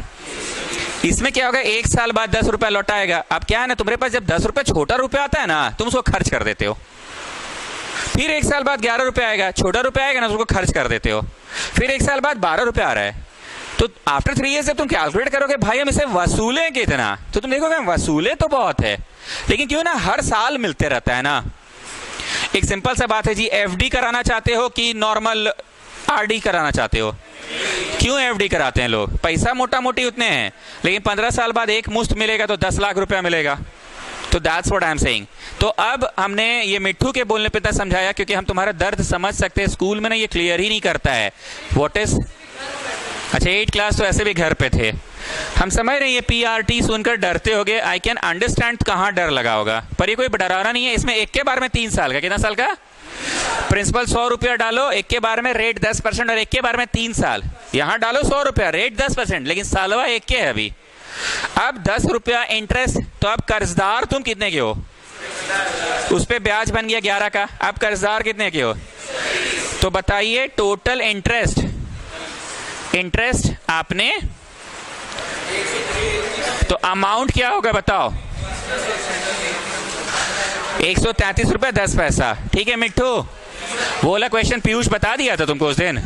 इसमें क्या होगा, एक साल बाद 10 रुपया लौटाएगा। अब क्या है ना, तुम्हारे पास जब 10 रुपया छोटा रुपया आता है ना, तुम उसको खर्च कर देते हो। फिर एक साल बाद 11 रुपया आएगा, छोटा रुपया आएगा ना, उसको खर्च कर देते हो। फिर एक साल बाद 12 रुपया आ रहा है, तो आफ्टर 3 ईयर्स जब तुम कैलकुलेट करोगे भाई हम इसे वसूलें कितना, तो तुम देखोगे वसूले तो बहुत है, लेकिन क्यों ना हर साल मिलते रहता है ना। एक सिंपल सा बात है जी, एफडी कराना चाहते हो कि नॉर्मल आरडी कराना चाहते हो? क्यों एफडी कराते हैं लोग? पैसा मोटा मोटी उतने हैं, लेकिन 15 साल बाद एक मुश्त मिलेगा तो 10 लाख रुपया मिलेगा। तो that's what I am saying. तो अब हमने ये मिट्ठू के बोलने पे तक समझाया, क्योंकि हम तुम्हारा दर्द समझ सकते हैं। स्कूल में ना ये क्लियर ही नहीं करता है व्हाट इज। अच्छा 8 क्लास तो ऐसे भी घर पे थे, हम समझ रहे हैं ये पीआरटी सुनकर डरते होगे, आई कैन अंडरस्टैंड कहाँ डर लगा होगा, पर ये कोई डराना नहीं है। इसमें एक के बार में 3 साल का, कितना साल का प्रिंसिपल 100 रुपया डालो, एक के बार में रेट 10% और एक के बार में 3 साल। यहां डालो 100 रुपया, रेट 10%, लेकिन सालवा एक के है अभी। अब 10 रुपया इंटरेस्ट, तो अब कर्जदार तुम कितने के हो? उस पे ब्याज बन गया 11 का। अब कर्जदार कितने के हो? तो बताइए टोटल इंटरेस्ट आपने, तो अमाउंट क्या होगा बताओ? 133 रुपया 10 पैसा। ठीक है मिट्ठू, वो वाला क्वेश्चन पीयूष बता दिया था तुमको उस दिन,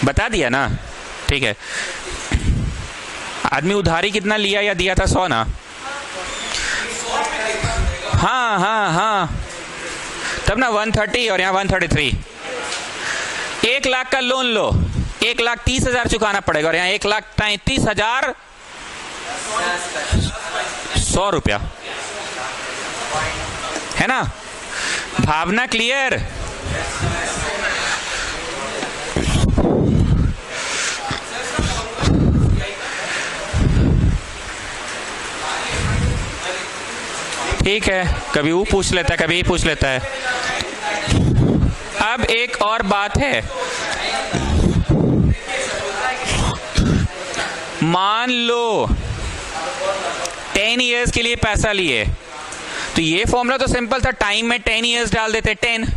बता दिया ना? ठीक है। आदमी उधारी कितना लिया या दिया था? 100 ना? हाँ, तब ना 130 और यहाँ 133। 1 लाख का लोन लो, 1,30,000 चुकाना पड़ेगा, और यहाँ 1,33,000 100 रुपया है ना। भावना क्लियर? ठीक है, कभी वो पूछ लेता है, कभी ये पूछ लेता है। अब एक और बात है, मान लो 10 इयर्स के लिए पैसा लिए, तो ये फॉर्मूला तो सिंपल था, टाइम में 10 इयर्स डाल देते, 10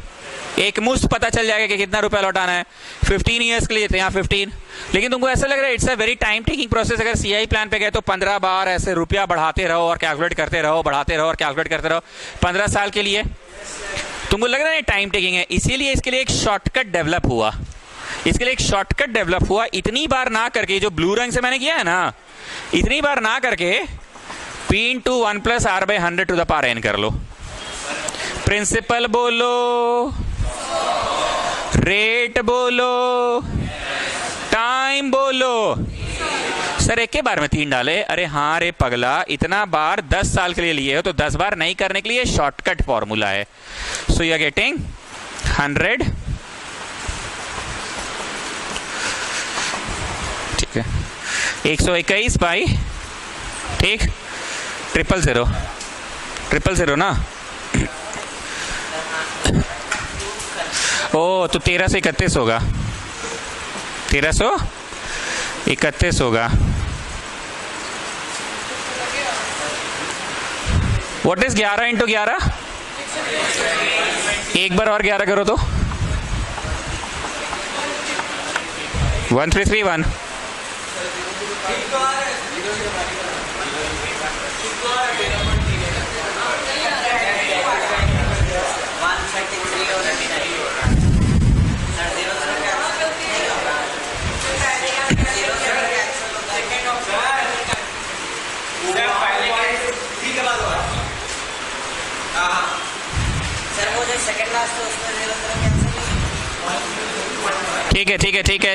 एक मुश्त पता चल जाएगा कि कितना रुपया लौटाना है। 15 इयर्स के लिए तो यहाँ 15, लेकिन तुमको ऐसा लग रहा है it's a very time taking process. अगर सीआई प्लान पे गए तो 15 बार ऐसे रुपया बढ़ाते रहो और कैलकुलेट करते रहो, बढ़ाते रहो और कैलकुलेट करते रहो। 15 साल के लिए तुमको लग रहा है टाइम टेकिंग है, इसीलिए इसके लिए एक शॉर्टकट डेवलप हुआ। इतनी बार ना करके, जो ब्लू रंग से मैंने किया है ना, इतनी बार ना करके P × 1 + R/100 to the power n कर लो। प्रिंसिपल बोलो, रेट बोलो, टाइम बोलो। सर एक के बार में 3 डाले? अरे हाँ रे पगला, इतना बार 10 साल के लिए लिए हो तो 10 बार नहीं करने के लिए शॉर्टकट फॉर्मूला है। सो यू आर गेटिंग 100, ठीक है, 121 बाई, ठीक, 000 ना। ओ तो 1331 होगा, 1331 होगा। What is 11 × 11? एक बार और 11 करो तो 1331।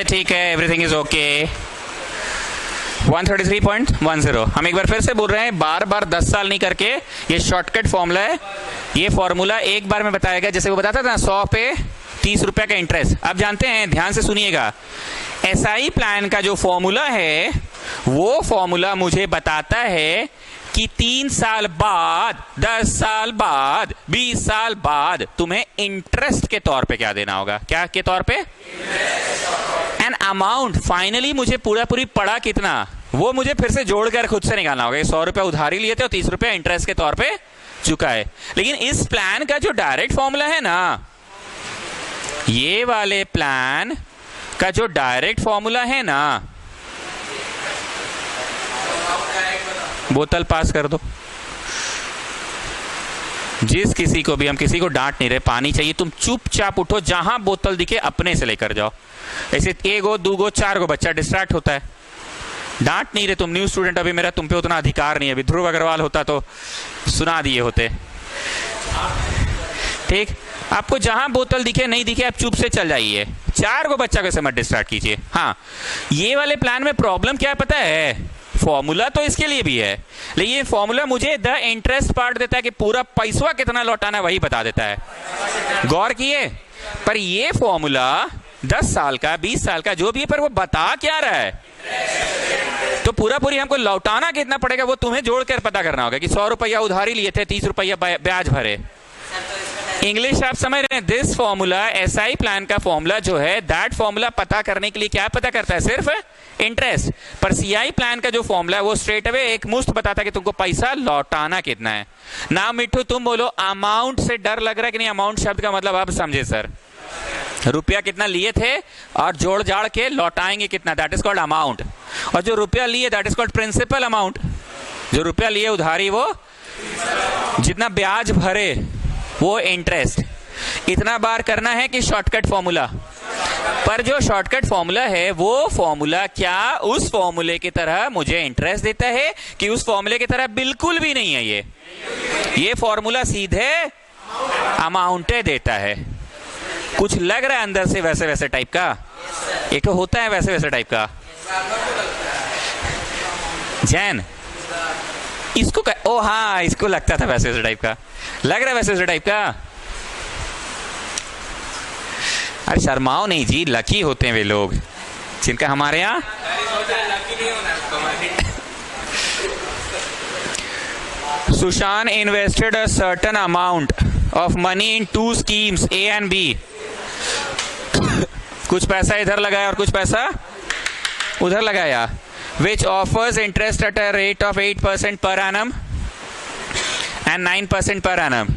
ठीक है, एवरीथिंग इज ओके। 133.10। हम एक बार फिर से बोल रहे हैं, बार बार 10 साल नहीं करके, ये शॉर्टकट फॉर्मूला है। ये फॉर्मूला एक बार में बताएगा, जैसे वो बताता था ना 100 पे 30 रुपया का इंटरेस्ट। अब जानते हैं, ध्यान से सुनिएगा, एसआई प्लान का जो फॉर्मूला है वो फॉर्मूला मुझे बताता है कि 3 साल बाद, 10 साल बाद, 20 साल बाद तुम्हें इंटरेस्ट के तौर पे क्या देना होगा। क्या के तौर पे? An amount. फाइनली मुझे पूरी पड़ा कितना? वो मुझे फिर से जोड़कर खुद से निकालना होगा। 100 रुपया उधारी लिए थे और 30 रुपया इंटरेस्ट के तौर पे चुका है। लेकिन इस प्लान का जो डायरेक्ट फॉर्मूला है ना, ये वाले प्लान का जो डायरेक्ट फॉर्मूला है ना, बोतल पास कर दो। जिस किसी को भी, हम किसी को डांट नहीं रहे, पानी चाहिए तुम चुपचाप उठो, जहां बोतल दिखे अपने से लेकर जाओ। ऐसे 1 गो 2 गो 4 गो बच्चा डिस्ट्रैक्ट होता है, डांट नहीं रहे। तुम न्यू स्टूडेंट, अभी मेरा तुम पे उतना अधिकार नहीं है। अभी ध्रुव अग्रवाल होता तो सुना दिए होते। ठीक, आपको जहां बोतल दिखे नहीं दिखे आप चुप से चल जाइए। 4 गो बच्चा कैसे मत डिस्ट्रैक्ट कीजिए। हाँ, ये वाले प्लान में प्रॉब्लम क्या पता है, फॉर्मूला तो इसके लिए भी है, लेकिन ये फॉर्मूला मुझे द इंटरेस्ट पार्ट देता है कि पूरा पैसा कितना लौटाना है वही बता देता है। गौर किए, पर ये फॉर्मूला 10 साल का 20 साल का जो भी है, पर वो बता क्या रहा है, तो पूरा पूरी हमको लौटाना कितना पड़ेगा वो तुम्हें जोड़कर पता करना होगा कि 100 रुपया उधारी लिए थे, 30 रुपया ब्याज भरे। इंग्लिश आप समझ रहे हैं। दिस फॉर्मूला, एसआई प्लान का फॉर्मूला जो है, दैट फॉर्मूला पता करने के लिए क्या पता करता है, सिर्फ इंटरेस्ट। पर सीआई प्लान का जो फॉर्मूला है वो स्ट्रेट अवे एक मुश्त बताता है कि तुमको पैसा लौटाना कितना है। ना मिट्टू तुम बोलो अमाउंट से डर लग रहा है कि नहीं, अमाउंट शब्द का मतलब आप समझे सर, रुपया कितना लिए थे और जोड़ जाड़ के लौटाएंगे कितना, दैट इज कॉल्ड अमाउंट। और जो रुपया लिए that is called principal amount. जो रुपया लिए उधारी वो जितना ब्याज भरे वो इंटरेस्ट। इतना बार करना है कि शॉर्टकट फॉर्मूला, पर जो शॉर्टकट फॉर्मूला है वो फॉर्मूला क्या उस फॉर्मूले की तरह मुझे इंटरेस्ट देता है कि उस फॉर्मूले की तरह बिल्कुल भी नहीं है। ये फॉर्मूला सीधे अमाउंटे देता है। कुछ लग रहा है अंदर से वैसे वैसे टाइप का, एक तो होता है वैसे वैसे टाइप का। जैन इसको ओ हाँ, इसको लगता था वैसे वैसे टाइप का, लग रहा है वैसे वैसे टाइप का। अरे शर्माओ नहीं जी, लकी होते हैं वे लोग जिनका हमारे यहाँ Sushant invested a certain amount of money in 2 schemes A and B। कुछ पैसा इधर लगाया और कुछ पैसा उधर लगाया, which offers interest at a rate of 8% per annum and 9% per annum।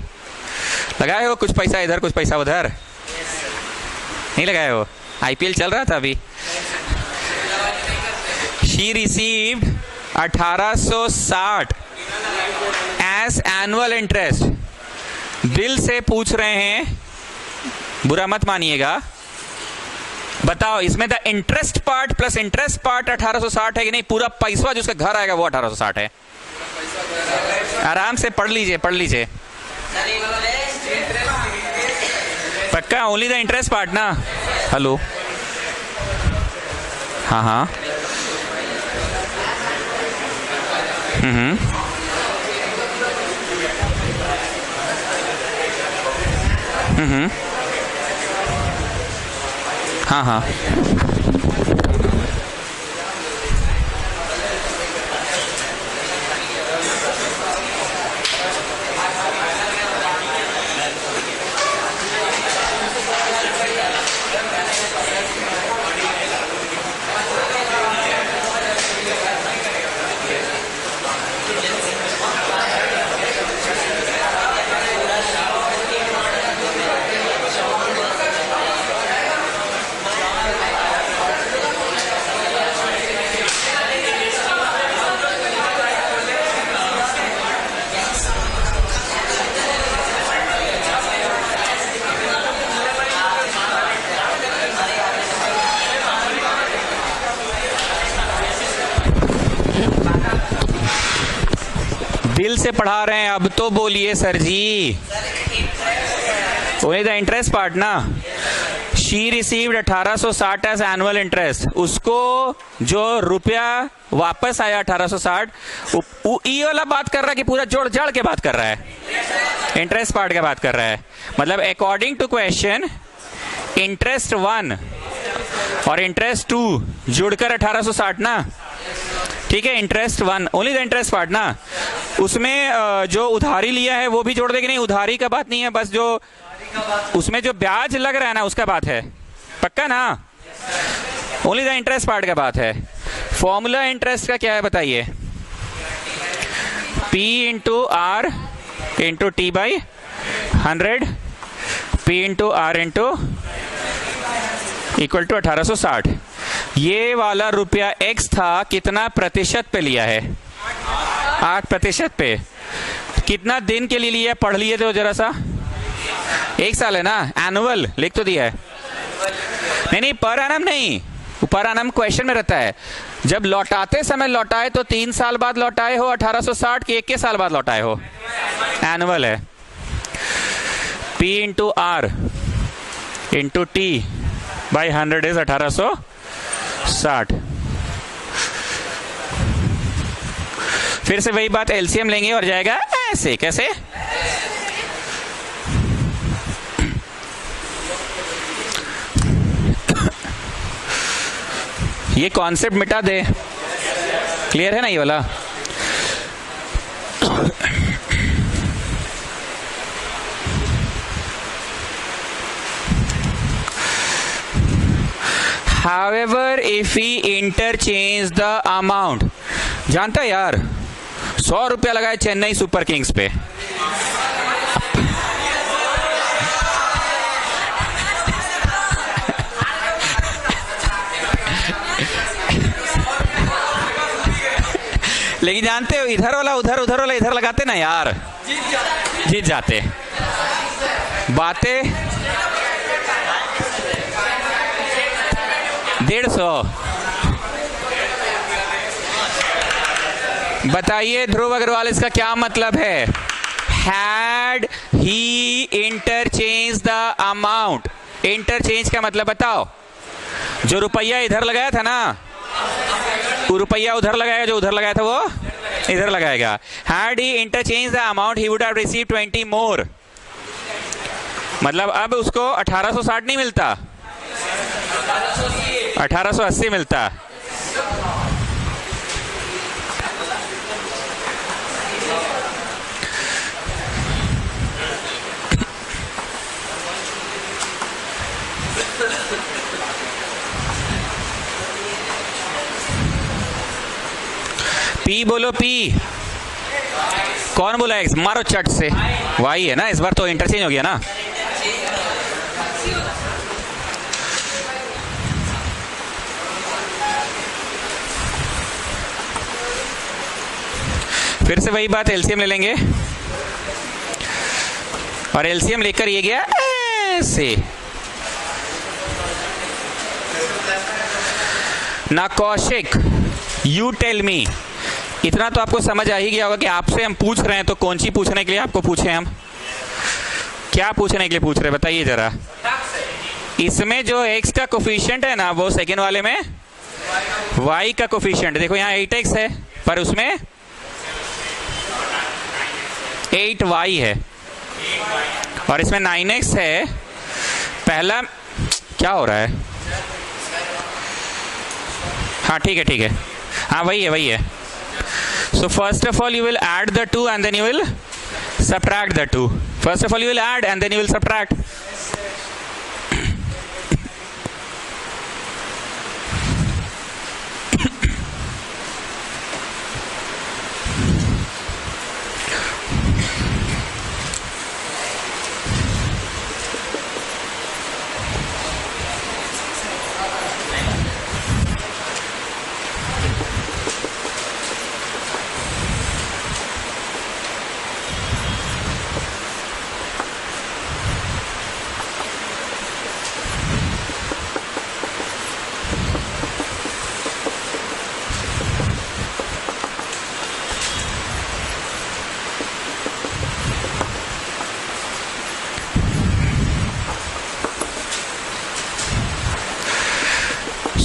लगाए हो कुछ पैसा इधर कुछ पैसा उधर, नहीं लगाए हो? आईपीएल चल रहा था अभी। She received 1860 as annual interest। दिल से पूछ रहे हैं, बुरा मत मानिएगा, बताओ इसमें the interest part plus interest part 1860 है कि नहीं? पूरा पैसा जो उसका घर आएगा वो 1860 है। आराम से पढ़ लीजिए पढ़ लीजिए, पक्का ओनली द इंटरेस्ट पार्ट ना। हेलो, हाँ हाँ, हाँ हाँ, दिल से पढ़ा रहे हैं, अब तो बोलिए सर जी। वही द इंटरेस्ट पार्ट ना। She received 1860 as annual interest. उसको जो रुपया वापस आया 1860, ये वाला बात कर रहा है कि पूरा जोड़ जाड़ के बात कर रहा है, इंटरेस्ट पार्ट का बात कर रहा है। मतलब अकॉर्डिंग टू क्वेश्चन, इंटरेस्ट 1 और इंटरेस्ट 2 जुड़कर 1860 ना, ठीक है। Interest 1 only the interest part ना, उसमें जो उधारी लिया है वो भी जोड़ देगी। नहीं, उधारी का बात नहीं है, बस जो उसमें जो ब्याज लग रहा है ना उसका बात है, पक्का ना। ओनली द इंटरेस्ट पार्ट का बात है। फॉर्मूला इंटरेस्ट का क्या है बताइए? P into R into T by 100, P into R into equal to 1860। ये वाला रुपया x था, कितना प्रतिशत पे लिया है? 8% पे। कितना दिन के लिए लिया? पढ़ लिए थे जरा सा, 1 साल है ना, एनुअल लिख तो दिया है। नहीं, पर एनम नहीं, पर एनम क्वेश्चन में रहता है। जब लौटाते समय लौटाए तो 3 साल बाद लौटाए हो 1860 के 1 साल बाद लौटाए हो? एनुअल है। P into R into T by 100 is 1860। फिर से वही बात, एलसीएम लेंगे और जाएगा ऐसे। कैसे? ये कॉन्सेप्ट मिटा दे, क्लियर है ना ये वाला? However, if we interchange the amount, जानता है यार, 100 रुपया लगाए चेन्नई सुपर किंग्स पे, लेकिन जानते हो इधर वाला उधर, उधर वाला इधर लगाते ना यार, जीत जाते। बातें 150। बताइए ध्रुव अग्रवाल, इसका क्या मतलब है? Had he interchange the amount. Interchange का मतलब बताओ। जो रुपया इधर लगाया था ना, वो रुपया उधर लगाएगा, जो उधर लगाया था वो इधर लगाएगा। Had he interchange the amount he would have received 20 मोर। मतलब अब उसको 1860 नहीं मिलता, 1880 मिलता। पी बोलो, पी। कौन बोला एक्स? मारो चट से। वाई है ना, इस बार तो इंटरचेंज हो गया ना। फिर से वही बात, एलसीएम ले लेंगे और एलसीएम लेकर ये गया ऐसे। ना कौशिक, यू टेल मी। इतना तो आपको समझ आ ही गया होगा कि आपसे हम पूछ रहे हैं, तो कौन सी पूछने के लिए आपको पूछे हम? क्या पूछने के लिए पूछ रहे हैं बताइए जरा। इसमें जो x का कोफिशिएंट है ना, वो सेकेंड वाले में y का कोफिशिएंट। देखो यहाँ 8x है, पर उसमें 8y है, और इसमें 9x है। पहला क्या हो रहा है? हाँ ठीक है, ठीक है, हाँ वही है, वही है। So first of all you will add the 2 and then you will subtract the 2. First of all you will add and then you will subtract.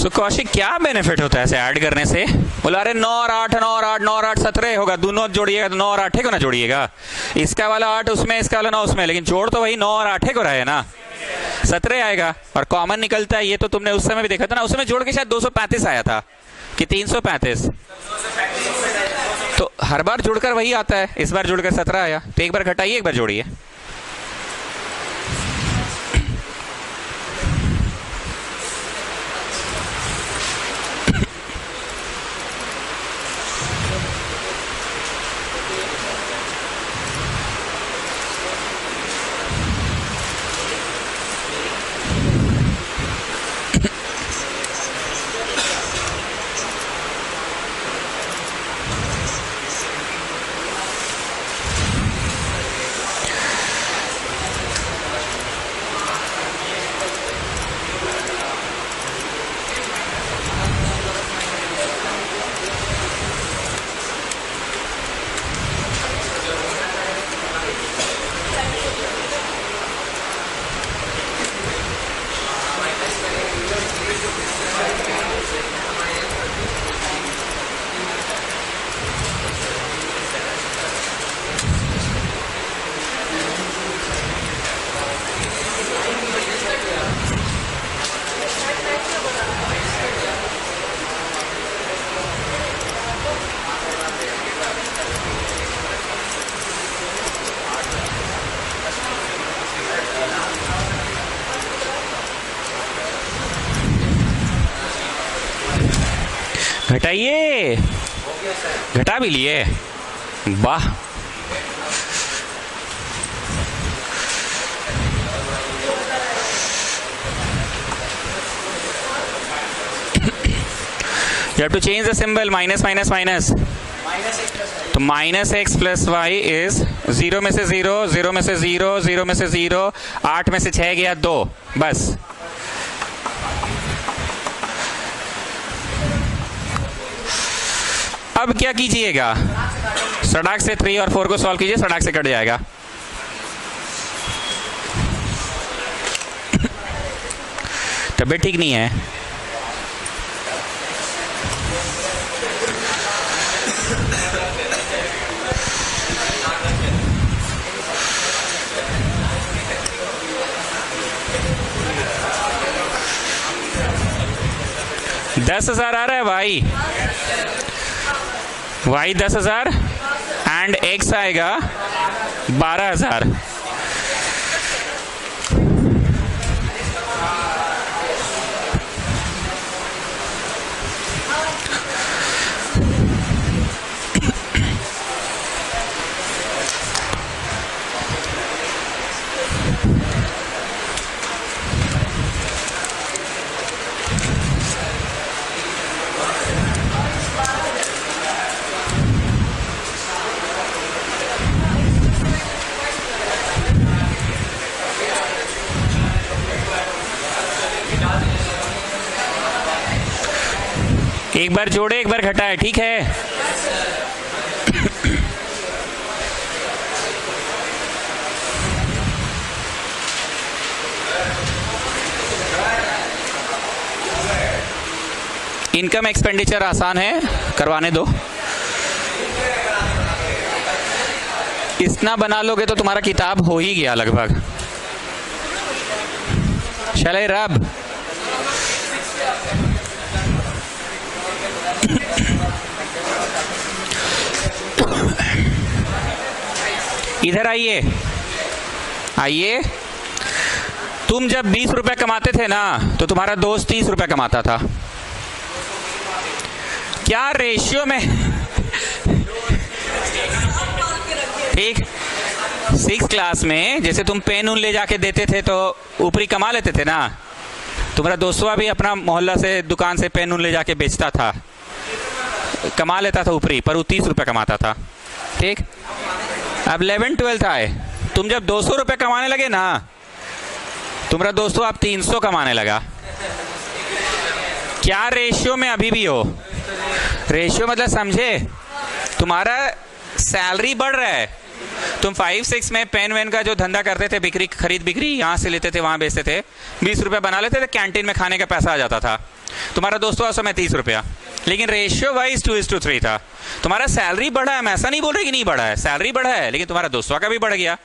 So, Kaushik क्या बेनिफिट होता है ऐसे ऐड करने से? बोला अरे 9 और 8, 9 और 8, 9 और 8 17 होगा, दोनों जोड़िएगा तो 9 और 8 को ना जोड़िएगा। इसका वाला 8 उसमें, इसका वाला 9 उसमें, लेकिन जोड़ तो वही 9 और 8 को रहा है ना, 17 आएगा और कॉमन निकलता है। ये तो तुमने उस समय भी देखा था ना, उसमें जोड़ के शायद 235 आया था कि 335, तो हर बार जुड़कर वही आता है। इस बार जुड़कर 17 आया, तो एक बार घटाइए, एक बार जोड़िए। घटाइए, घटा भी लिए, वाह। You have to change the symbol, minus minus minus. तो minus X plus Y is 0 में से 0, 0 में से 0, 0 में से 0, 8 में से 6 गया 2, बस। अब क्या कीजिएगा, सड़क से 3 और 4 को सॉल्व कीजिए, सड़क से कट जाएगा। तबीयत ठीक नहीं है? $10,000 आ रहा है वाई, वाई 10,000 एंड एक्स आएगा 12,000। एक बार जोड़े, एक बार घटाए, ठीक है? इनकम एक्सपेंडिचर आसान है, करवाने दो। इतना बना लोगे तो तुम्हारा किताब हो ही गया लगभग। Shall I rub? इधर आइए, आइए। तुम जब 20 रुपए कमाते थे ना, तो तुम्हारा दोस्त 30 रुपए कमाता था। क्या रेशियो में? ठीक, 6th क्लास में जैसे तुम पेन उन ले जाके देते थे तो ऊपरी कमा लेते थे ना। तुम्हारा दोस्तवा भी अपना मोहल्ला से दुकान से पेन उन ले जाके बेचता था, कमा लेता था ऊपरी, पर वो 30 रुपए कमाता था। ठीक, अब 11th-12th आए, तुम जब 200 रुपए कमाने लगे ना, तुम्हारा दोस्तों आप 300 कमाने लगा। क्या रेशियो में अभी भी हो? रेशियो मतलब समझे, तुम्हारा सैलरी बढ़ रहा है। तुम 5-6 में पेन वेन का जो धंधा करते थे, बिक्री, खरीद बिक्री, यहाँ से लेते थे वहां बेचते थे, 20 रुपए बना लेते थे, कैंटीन में खाने का पैसा आ जाता था। तुम्हारा दोस्तों उस समय 30 रुपया, लेकिन रेशियो वाइज 2:3 था। तुम्हारा सैलरी बढ़ा है, मैं ऐसा नहीं बोल रही कि नहीं बढ़ा है, सैलरी बढ़ा है, लेकिन तुम्हारा दोस्तों का भी बढ़ गया।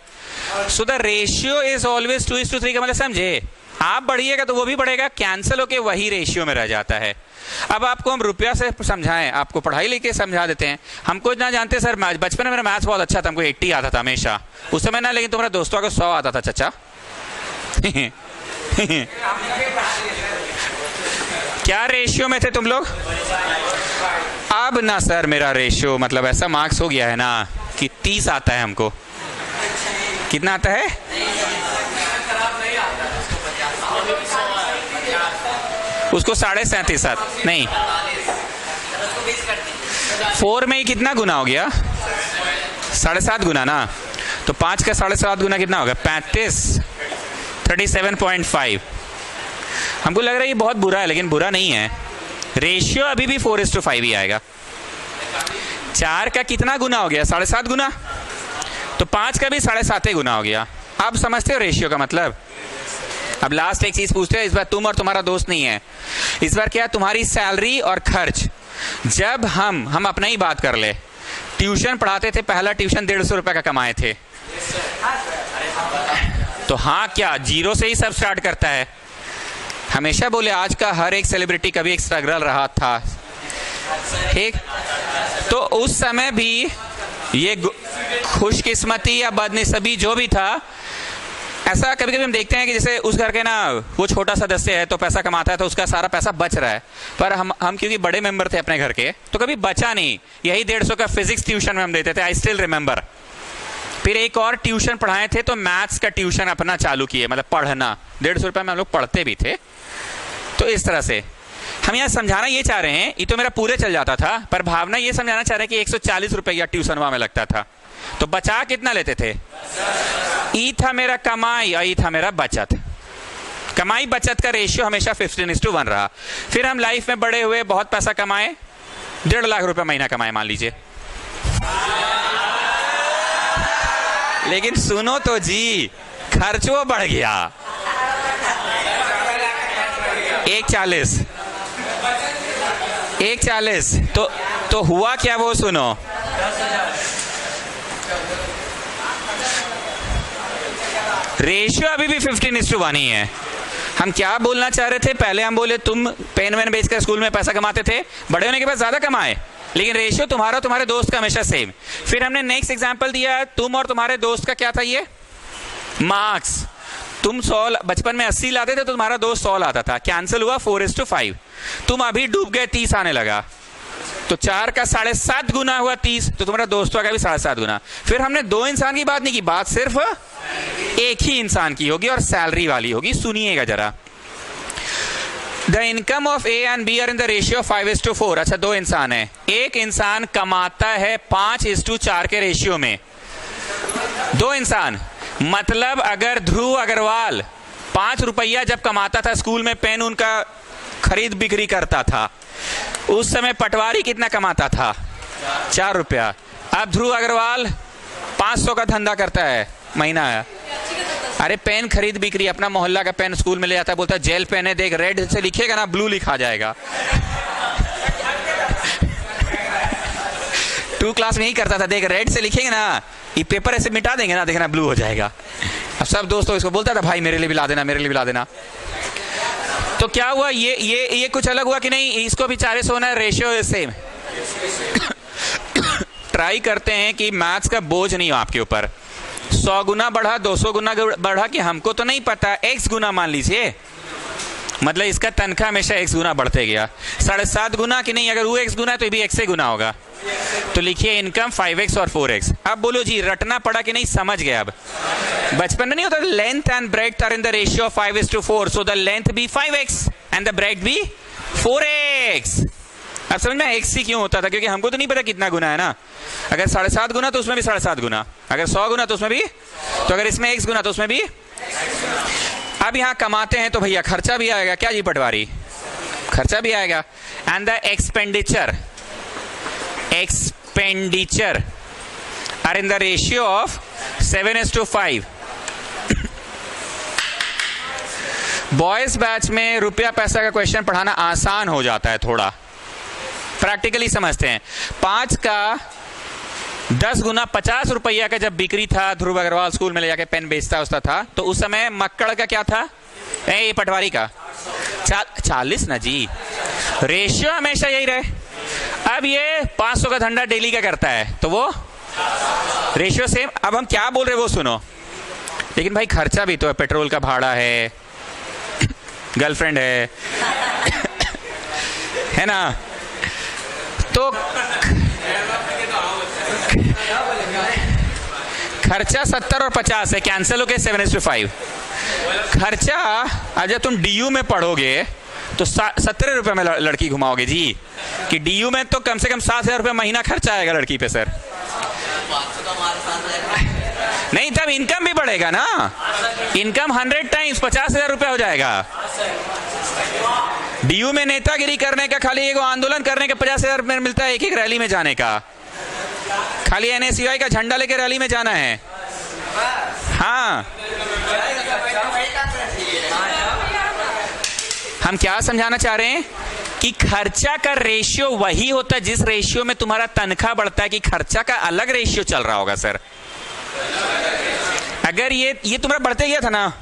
So the ratio is always 2:3 का मतलब समझे, आप बढ़िएगा तो वो भी बढ़ेगा, कैंसिल होके वही रेशियो में रह जाता है। अब आपको हम रुपया से समझाएं, आपको पढ़ाई लेके समझा देते हैं। हमको ना जानते सर, बचपन में मेरा मैथ्स बहुत अच्छा था, हमको 80 आता था हमेशा उस समय ना, लेकिन तुम्हारे दोस्तों को 100 आता था चचा। क्या रेशियो में थे तुम लोग? अब ना सर मेरा रेशियो मतलब ऐसा मार्क्स हो गया है ना कि 30 आता है हमको। कितना आता है? उसको 37.5 नहीं, 4 में ही कितना गुना हो गया? 7.5 गुना ना, तो 5 का 7.5 गुना कितना होगा? 35, 37.5। हमको लग रहा है ये बहुत बुरा है, लेकिन बुरा नहीं है। रेशियो अभी भी 4:5 ही आएगा। 4 का कितना गुना हो गया? 7.5 गुना, तो 5 का भी 7.5 गुना हो गया। आप समझते हो रेशियो का मतलब? अब लास्ट एक चीज पूछते हो, इस बार तुम और तुम्हारा दोस्त नहीं है, इस बार क्या? तुम्हारी सैलरी और खर्च। जब हम अपना ही बात कर ले, ट्यूशन पढ़ाते थे, पहला ट्यूशन 150 रुपए का कमाए थे, तो हाँ क्या जीरो से ही सब स्टार्ट करता है? हमेशा बोले आज का हर एक सेलिब्रिटी कभी एक स्ट्रगल रहा था। ठीक, तो उस समय भी ये खुशकिस्मती या बदनसीबी जो भी था, ऐसा कभी कभी हम देखते हैं कि जैसे उस घर के ना वो छोटा सदस्य है तो पैसा कमाता है तो उसका सारा पैसा बच रहा है, पर हम क्योंकि बड़े मेंबर थे अपने घर के तो कभी बचा नहीं। यही 150 का फिजिक्स ट्यूशन में हम देते थे, आई स्टिल रिमेंबर। फिर एक और ट्यूशन पढ़ाए थे तो मैथ्स का ट्यूशन अपना चालू किए, मतलब पढ़ना 150 रुपये में हम लोग पढ़ते भी थे। तो इस तरह से हम यहाँ समझाना ये चाह रहे हैं, ये तो मेरा पूरे चल जाता था, पर भावना ये समझाना चाह रहे हैं कि 140 रुपया ट्यूशन वहां में लगता था, तो बचा कितना लेते थे? ई था मेरा कमाई और ई था मेरा बचत। कमाई बचत का रेशियो हमेशा 15:1 रहा। फिर हम लाइफ में बड़े हुए, बहुत पैसा कमाए, 1.5 लाख रुपए महीना कमाए मान लीजिए। लेकिन सुनो तो जी, खर्च वो बढ़ गया 140 तो हुआ क्या वो सुनो। रेशियो अभी भी 15:1 ही है। हम क्या बोलना चाह रहे थे? पहले हम बोले तुम पेन वेन बेचकर स्कूल में पैसा कमाते थे, बड़े होने के बाद ज्यादा कमाए, लेकिन रेशियो तुम्हारा तुम्हारे दोस्त का हमेशा सेम। फिर हमने नेक्स्ट एग्जांपल दिया, तुम और तुम्हारे दोस्त का क्या था? ये मार्क्स। तुम 100 बचपन में 80 लाते थे तो तुम्हारा दोस्त 100 लाता था, कैंसिल हुआ 4:5। तुम अभी डूब गए, 30 आने लगा, तो 4 का 7.5 गुना हुआ 30, तो तुम्हारा दोस्तों का भी 7.5 गुना। फिर हमने 2 इंसान की बात नहीं की, बात सिर्फ एक ही इंसान की होगी और सैलरी वाली होगी। सुनिएगा जरा। The income of A and B are in the ratio 5:4। अच्छा, 2 इंसान है, एक इंसान कमाता है 5:4 के रेशियो में। 2 इंसान, मतलब अगर ध्रुव अग्रवाल 5 रुपया जब कमाता था स्कूल में, पेन उनका खरीद बिक्री करता था, उस समय पटवारी कितना कमाता था? 4 रुपया। अब ध्रुव अग्रवाल 500 का धंधा करता है महीना है। अरे पेन खरीद बिक्री, अपना मोहल्ला का पेन स्कूल में ले जाता है, बोलता है जेल पेन है, देख रेड से लिखेगा ना ब्लू लिखा जाएगा। 2 क्लास में ही करता था, देख रेड से लिखेंगे ना, ये पेपर ऐसे मिटा देंगे ना, देखना ब्लू हो जाएगा। अब सब दोस्तों इसको बोलता था, भाई मेरे लिए भी ला देना, मेरे लिए भी ला देना। तो क्या हुआ? ये कुछ अलग हुआ कि नहीं? इसको भी 4 होना है, रेशियो सेम। ट्राई करते हैं कि मैथ्स का बोझ नहीं हो आपके ऊपर। 100 गुना बढ़ा, 200 गुना बढ़ा, कि हमको तो नहीं पता, x गुना मान लीजिए, मतलब इसका तनख्वाह हमेशा x गुना बढ़ते गया। 7.5 गुना कि नहीं, अगर वो x गुना है तो ये भी x से गुना होगा। तो लिखिए इनकम 5x और 4x। अब बोलो जी, रटना पड़ा कि नहीं? समझ गए? अब बचपन में नहीं होता, length and breadth are in the ratio 5:4, so the length भी 5x एंड द ब्रेड्थ भी 4x। अब समझ में x ही क्यों होता था? क्योंकि हमको तो नहीं पता कितना गुना है ना। अगर 7.5 गुना तो उसमें भी 7.5 गुना, अगर 100 गुना तो उसमें भी, तो अगर इसमें x गुना तो उसमें भी। अब यहां कमाते हैं तो भैया खर्चा भी आएगा, क्या जी पटवारी? खर्चा भी आएगा। And the expenditure are in the ratio of 7:5। Boys batch में रुपया पैसा का क्वेश्चन पढ़ाना आसान हो जाता है, थोड़ा प्रैक्टिकली समझते हैं। 5 का 10 गुना 50 रुपया का जब बिक्री था, ध्रुव अग्रवाल स्कूल में ले जाके पेन बेचता उसका था, तो उस समय मक्कड़ का क्या था? ये पटवारी का 40 ना जी, रेशियो हमेशा यही रहे। अब ये 500 का धंधा डेली का करता है, तो वो रेशियो सेम। अब हम क्या बोल रहे हैं वो सुनो। लेकिन भाई खर्चा भी तो है, पेट्रोल का भाड़ा है, गर्लफ्रेंड है ना, तो खर्चा 70 और 50 है, कैंसिल हो गए 7:5। खर्चा आज जब तुम डीयू में पढ़ोगे तो 70 रुपए में लड़की घुमाओगे जी, कि डीयू में तो कम से कम 7,000 रुपये महीना खर्चा आएगा लड़की पे सर। नहीं, तब इनकम भी बढ़ेगा ना, इनकम 100 टाइम्स 50,000 रुपये हो जाएगा। डीयू में नेतागिरी करने का, खाली एक आंदोलन करने का 50,000 रुपये मिलता है, एक रैली में जाने का, खाली NSUI का झंडा लेके रैली में जाना है। हाँ, हम क्या समझाना चाह रहे हैं कि खर्चा का रेशियो वही होता है जिस रेशियो में तुम्हारा तनख्वाह बढ़ता है, कि खर्चा का अलग रेशियो चल रहा होगा सर। अगर ये तुम्हारा बढ़ते गया था ना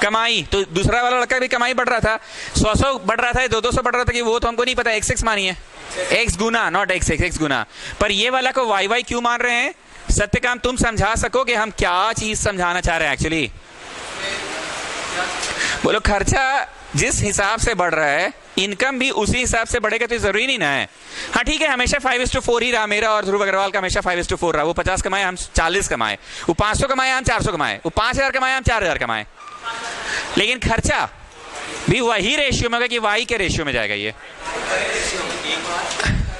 कमाई, तो दूसरा वाला लड़का भी कमाई बढ़ रहा था, 100 बढ़ रहा था, 200 बढ़ रहा था, कि वो तो हमको नहीं पता, x मानिए, x गुना, नॉट x गुना। पर ये वाला को y क्यों मान रहे हैं? सत्यकाम तुम समझा सको कि हम क्या चीज समझाना चाह रहे हैं एक्चुअली। बोलो खर्चा जिस हिसाब से बढ़ रहा है इनकम भी उसी हिसाब से बढ़ेगा, तो जरूरी नहीं ना है। हाँ ठीक है, हमेशा 5:4 ही रहा मेरा और ध्रुव अग्रवाल का हमेशा 5:4 रहा। वो 50 कमाए, हम 40 कमाए। वो 500 कमाए, हम 400 कमाए। वो 5000 कमाए, हम 4000 कमाए। लेकिन खर्चा भी वही रेशियो में होगा कि वाई के रेशियो में जाएगा। ये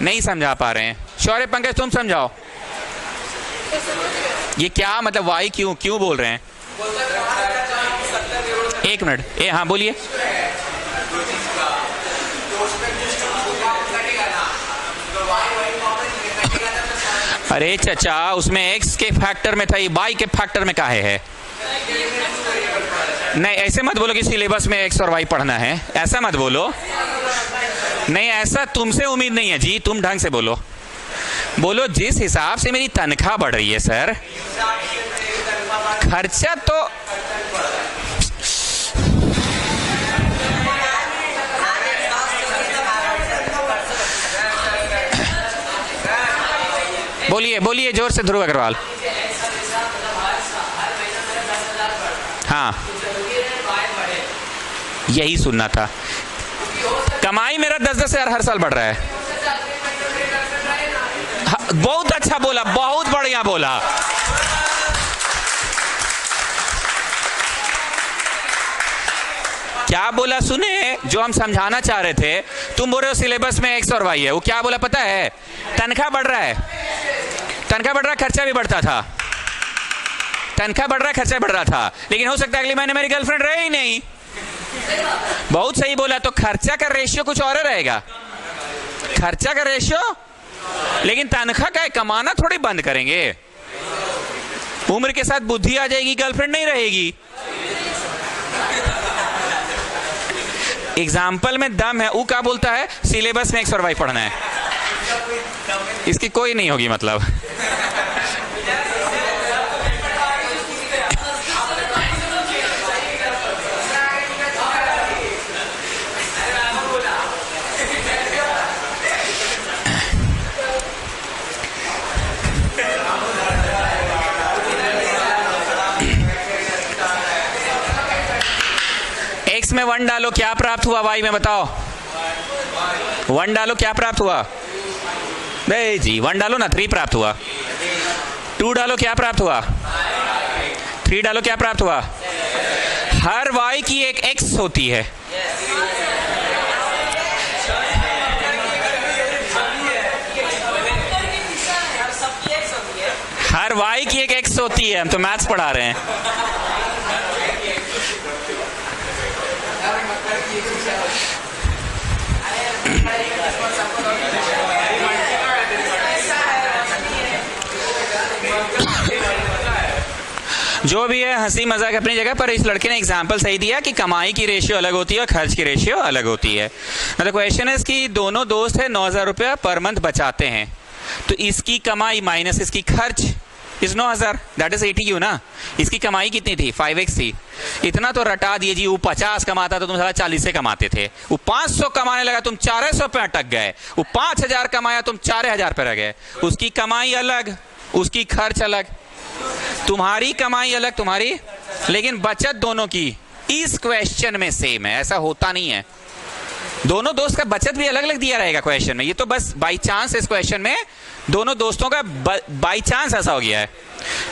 नहीं समझा पा रहे हैं। शौर्य पंकज तुम समझाओ ये क्या मतलब, वाई क्यों बोल रहे हैं? एक मिनट, हाँ बोलिए। अरे चचा, उसमें एक्स के फैक्टर में था, ये वाई के फैक्टर में काहे है? नहीं ऐसे मत बोलो कि सिलेबस में एक्स और वाई पढ़ना है, ऐसा मत बोलो। नहीं ऐसा तुमसे उम्मीद नहीं है जी, तुम ढंग से बोलो। बोलो जिस हिसाब से मेरी तनख्वाह बढ़ रही है सर, खर्चा तो बोलिए जोर से ध्रुव अग्रवाल। हाँ यही सुनना था। कमाई मेरा 10-10 हजार हर साल बढ़ रहा है। हाँ, बहुत अच्छा बोला, बहुत बढ़िया बोला। क्या बोला सुने, जो हम समझाना चाह रहे थे। तुम बोल रहे हो सिलेबस में एक्स और वाई है, वो क्या बोला पता है? तनख्वाह बढ़ रहा है, तनख्वाह बढ़ रहा, खर्चा भी बढ़ता था। तनख्वाह बढ़ रहा, खर्चा बढ़ रहा था, लेकिन हो सकता है अगले महीने मेरी गर्लफ्रेंड रहे ही नहीं। बहुत सही बोला। तो खर्चा का रेशियो कुछ और रहेगा, खर्चा का रेशियो। लेकिन तनख्वाह का कमाना थोड़ी बंद करेंगे। उम्र के साथ बुद्धि आ जाएगी, गर्लफ्रेंड नहीं रहेगी। एग्जाम्पल में दम है। वो क्या बोलता है? सिलेबस में एक्स और वाई पढ़ना है, इसकी कोई नहीं होगी मतलब। एक्स में 1 डालो, क्या प्राप्त हुआ? वाई में बताओ। 1 डालो, क्या प्राप्त हुआ? नहीं जी, 1 डालो ना, 3 प्राप्त हुआ। 2 डालो, क्या प्राप्त हुआ? 3 डालो, क्या प्राप्त हुआ? हर वाई की एक एक्स होती है। हर वाई की एक एक्स होती है। हम तो मैथ्स पढ़ा रहे हैं। जो भी है हंसी मजाक अपनी जगह पर, इस लड़के ने एग्जाम्पल सही दिया कि कमाई की रेशियो अलग होती है और खर्च की रेशियो अलग होती है। मतलब क्वेश्चन है कि दोनों दोस्त है 9,000 रुपया पर मंथ बचाते हैं, तो इसकी कमाई माइनस इसकी खर्च इस 9,000, दैट इज 80 ना। इसकी कमाई कितनी थी? 5x थी। इतना तो रटा दिए जी। वो 50 कमाता तो तुम सारा 40 से कमाते थे। वो 500 कमाने लगा, तुम 400 पे अटक गए। वो 5,000 कमाया, तुम 4,000 पे रह गए। उसकी कमाई अलग, उसकी खर्च अलग। तुम्हारी कमाई अलग, तुम्हारी, लेकिन बचत दोनों की इस क्वेश्चन में सेम है। ऐसा होता नहीं है। दोनों दोस्त का बचत भी अलग अलग दिया रहेगा क्वेश्चन में। ये तो बस बाई चांस इस क्वेश्चन में दोनों दोस्तों का बाई चांस ऐसा हो गया है।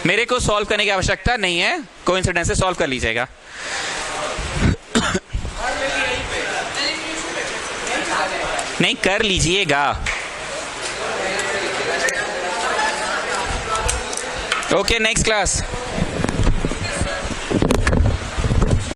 मेरे को सॉल्व करने की आवश्यकता नहीं है, कोइंसिडेंस से सॉल्व कर लीजिएगा। नहीं कर लीजिएगा। Okay next class.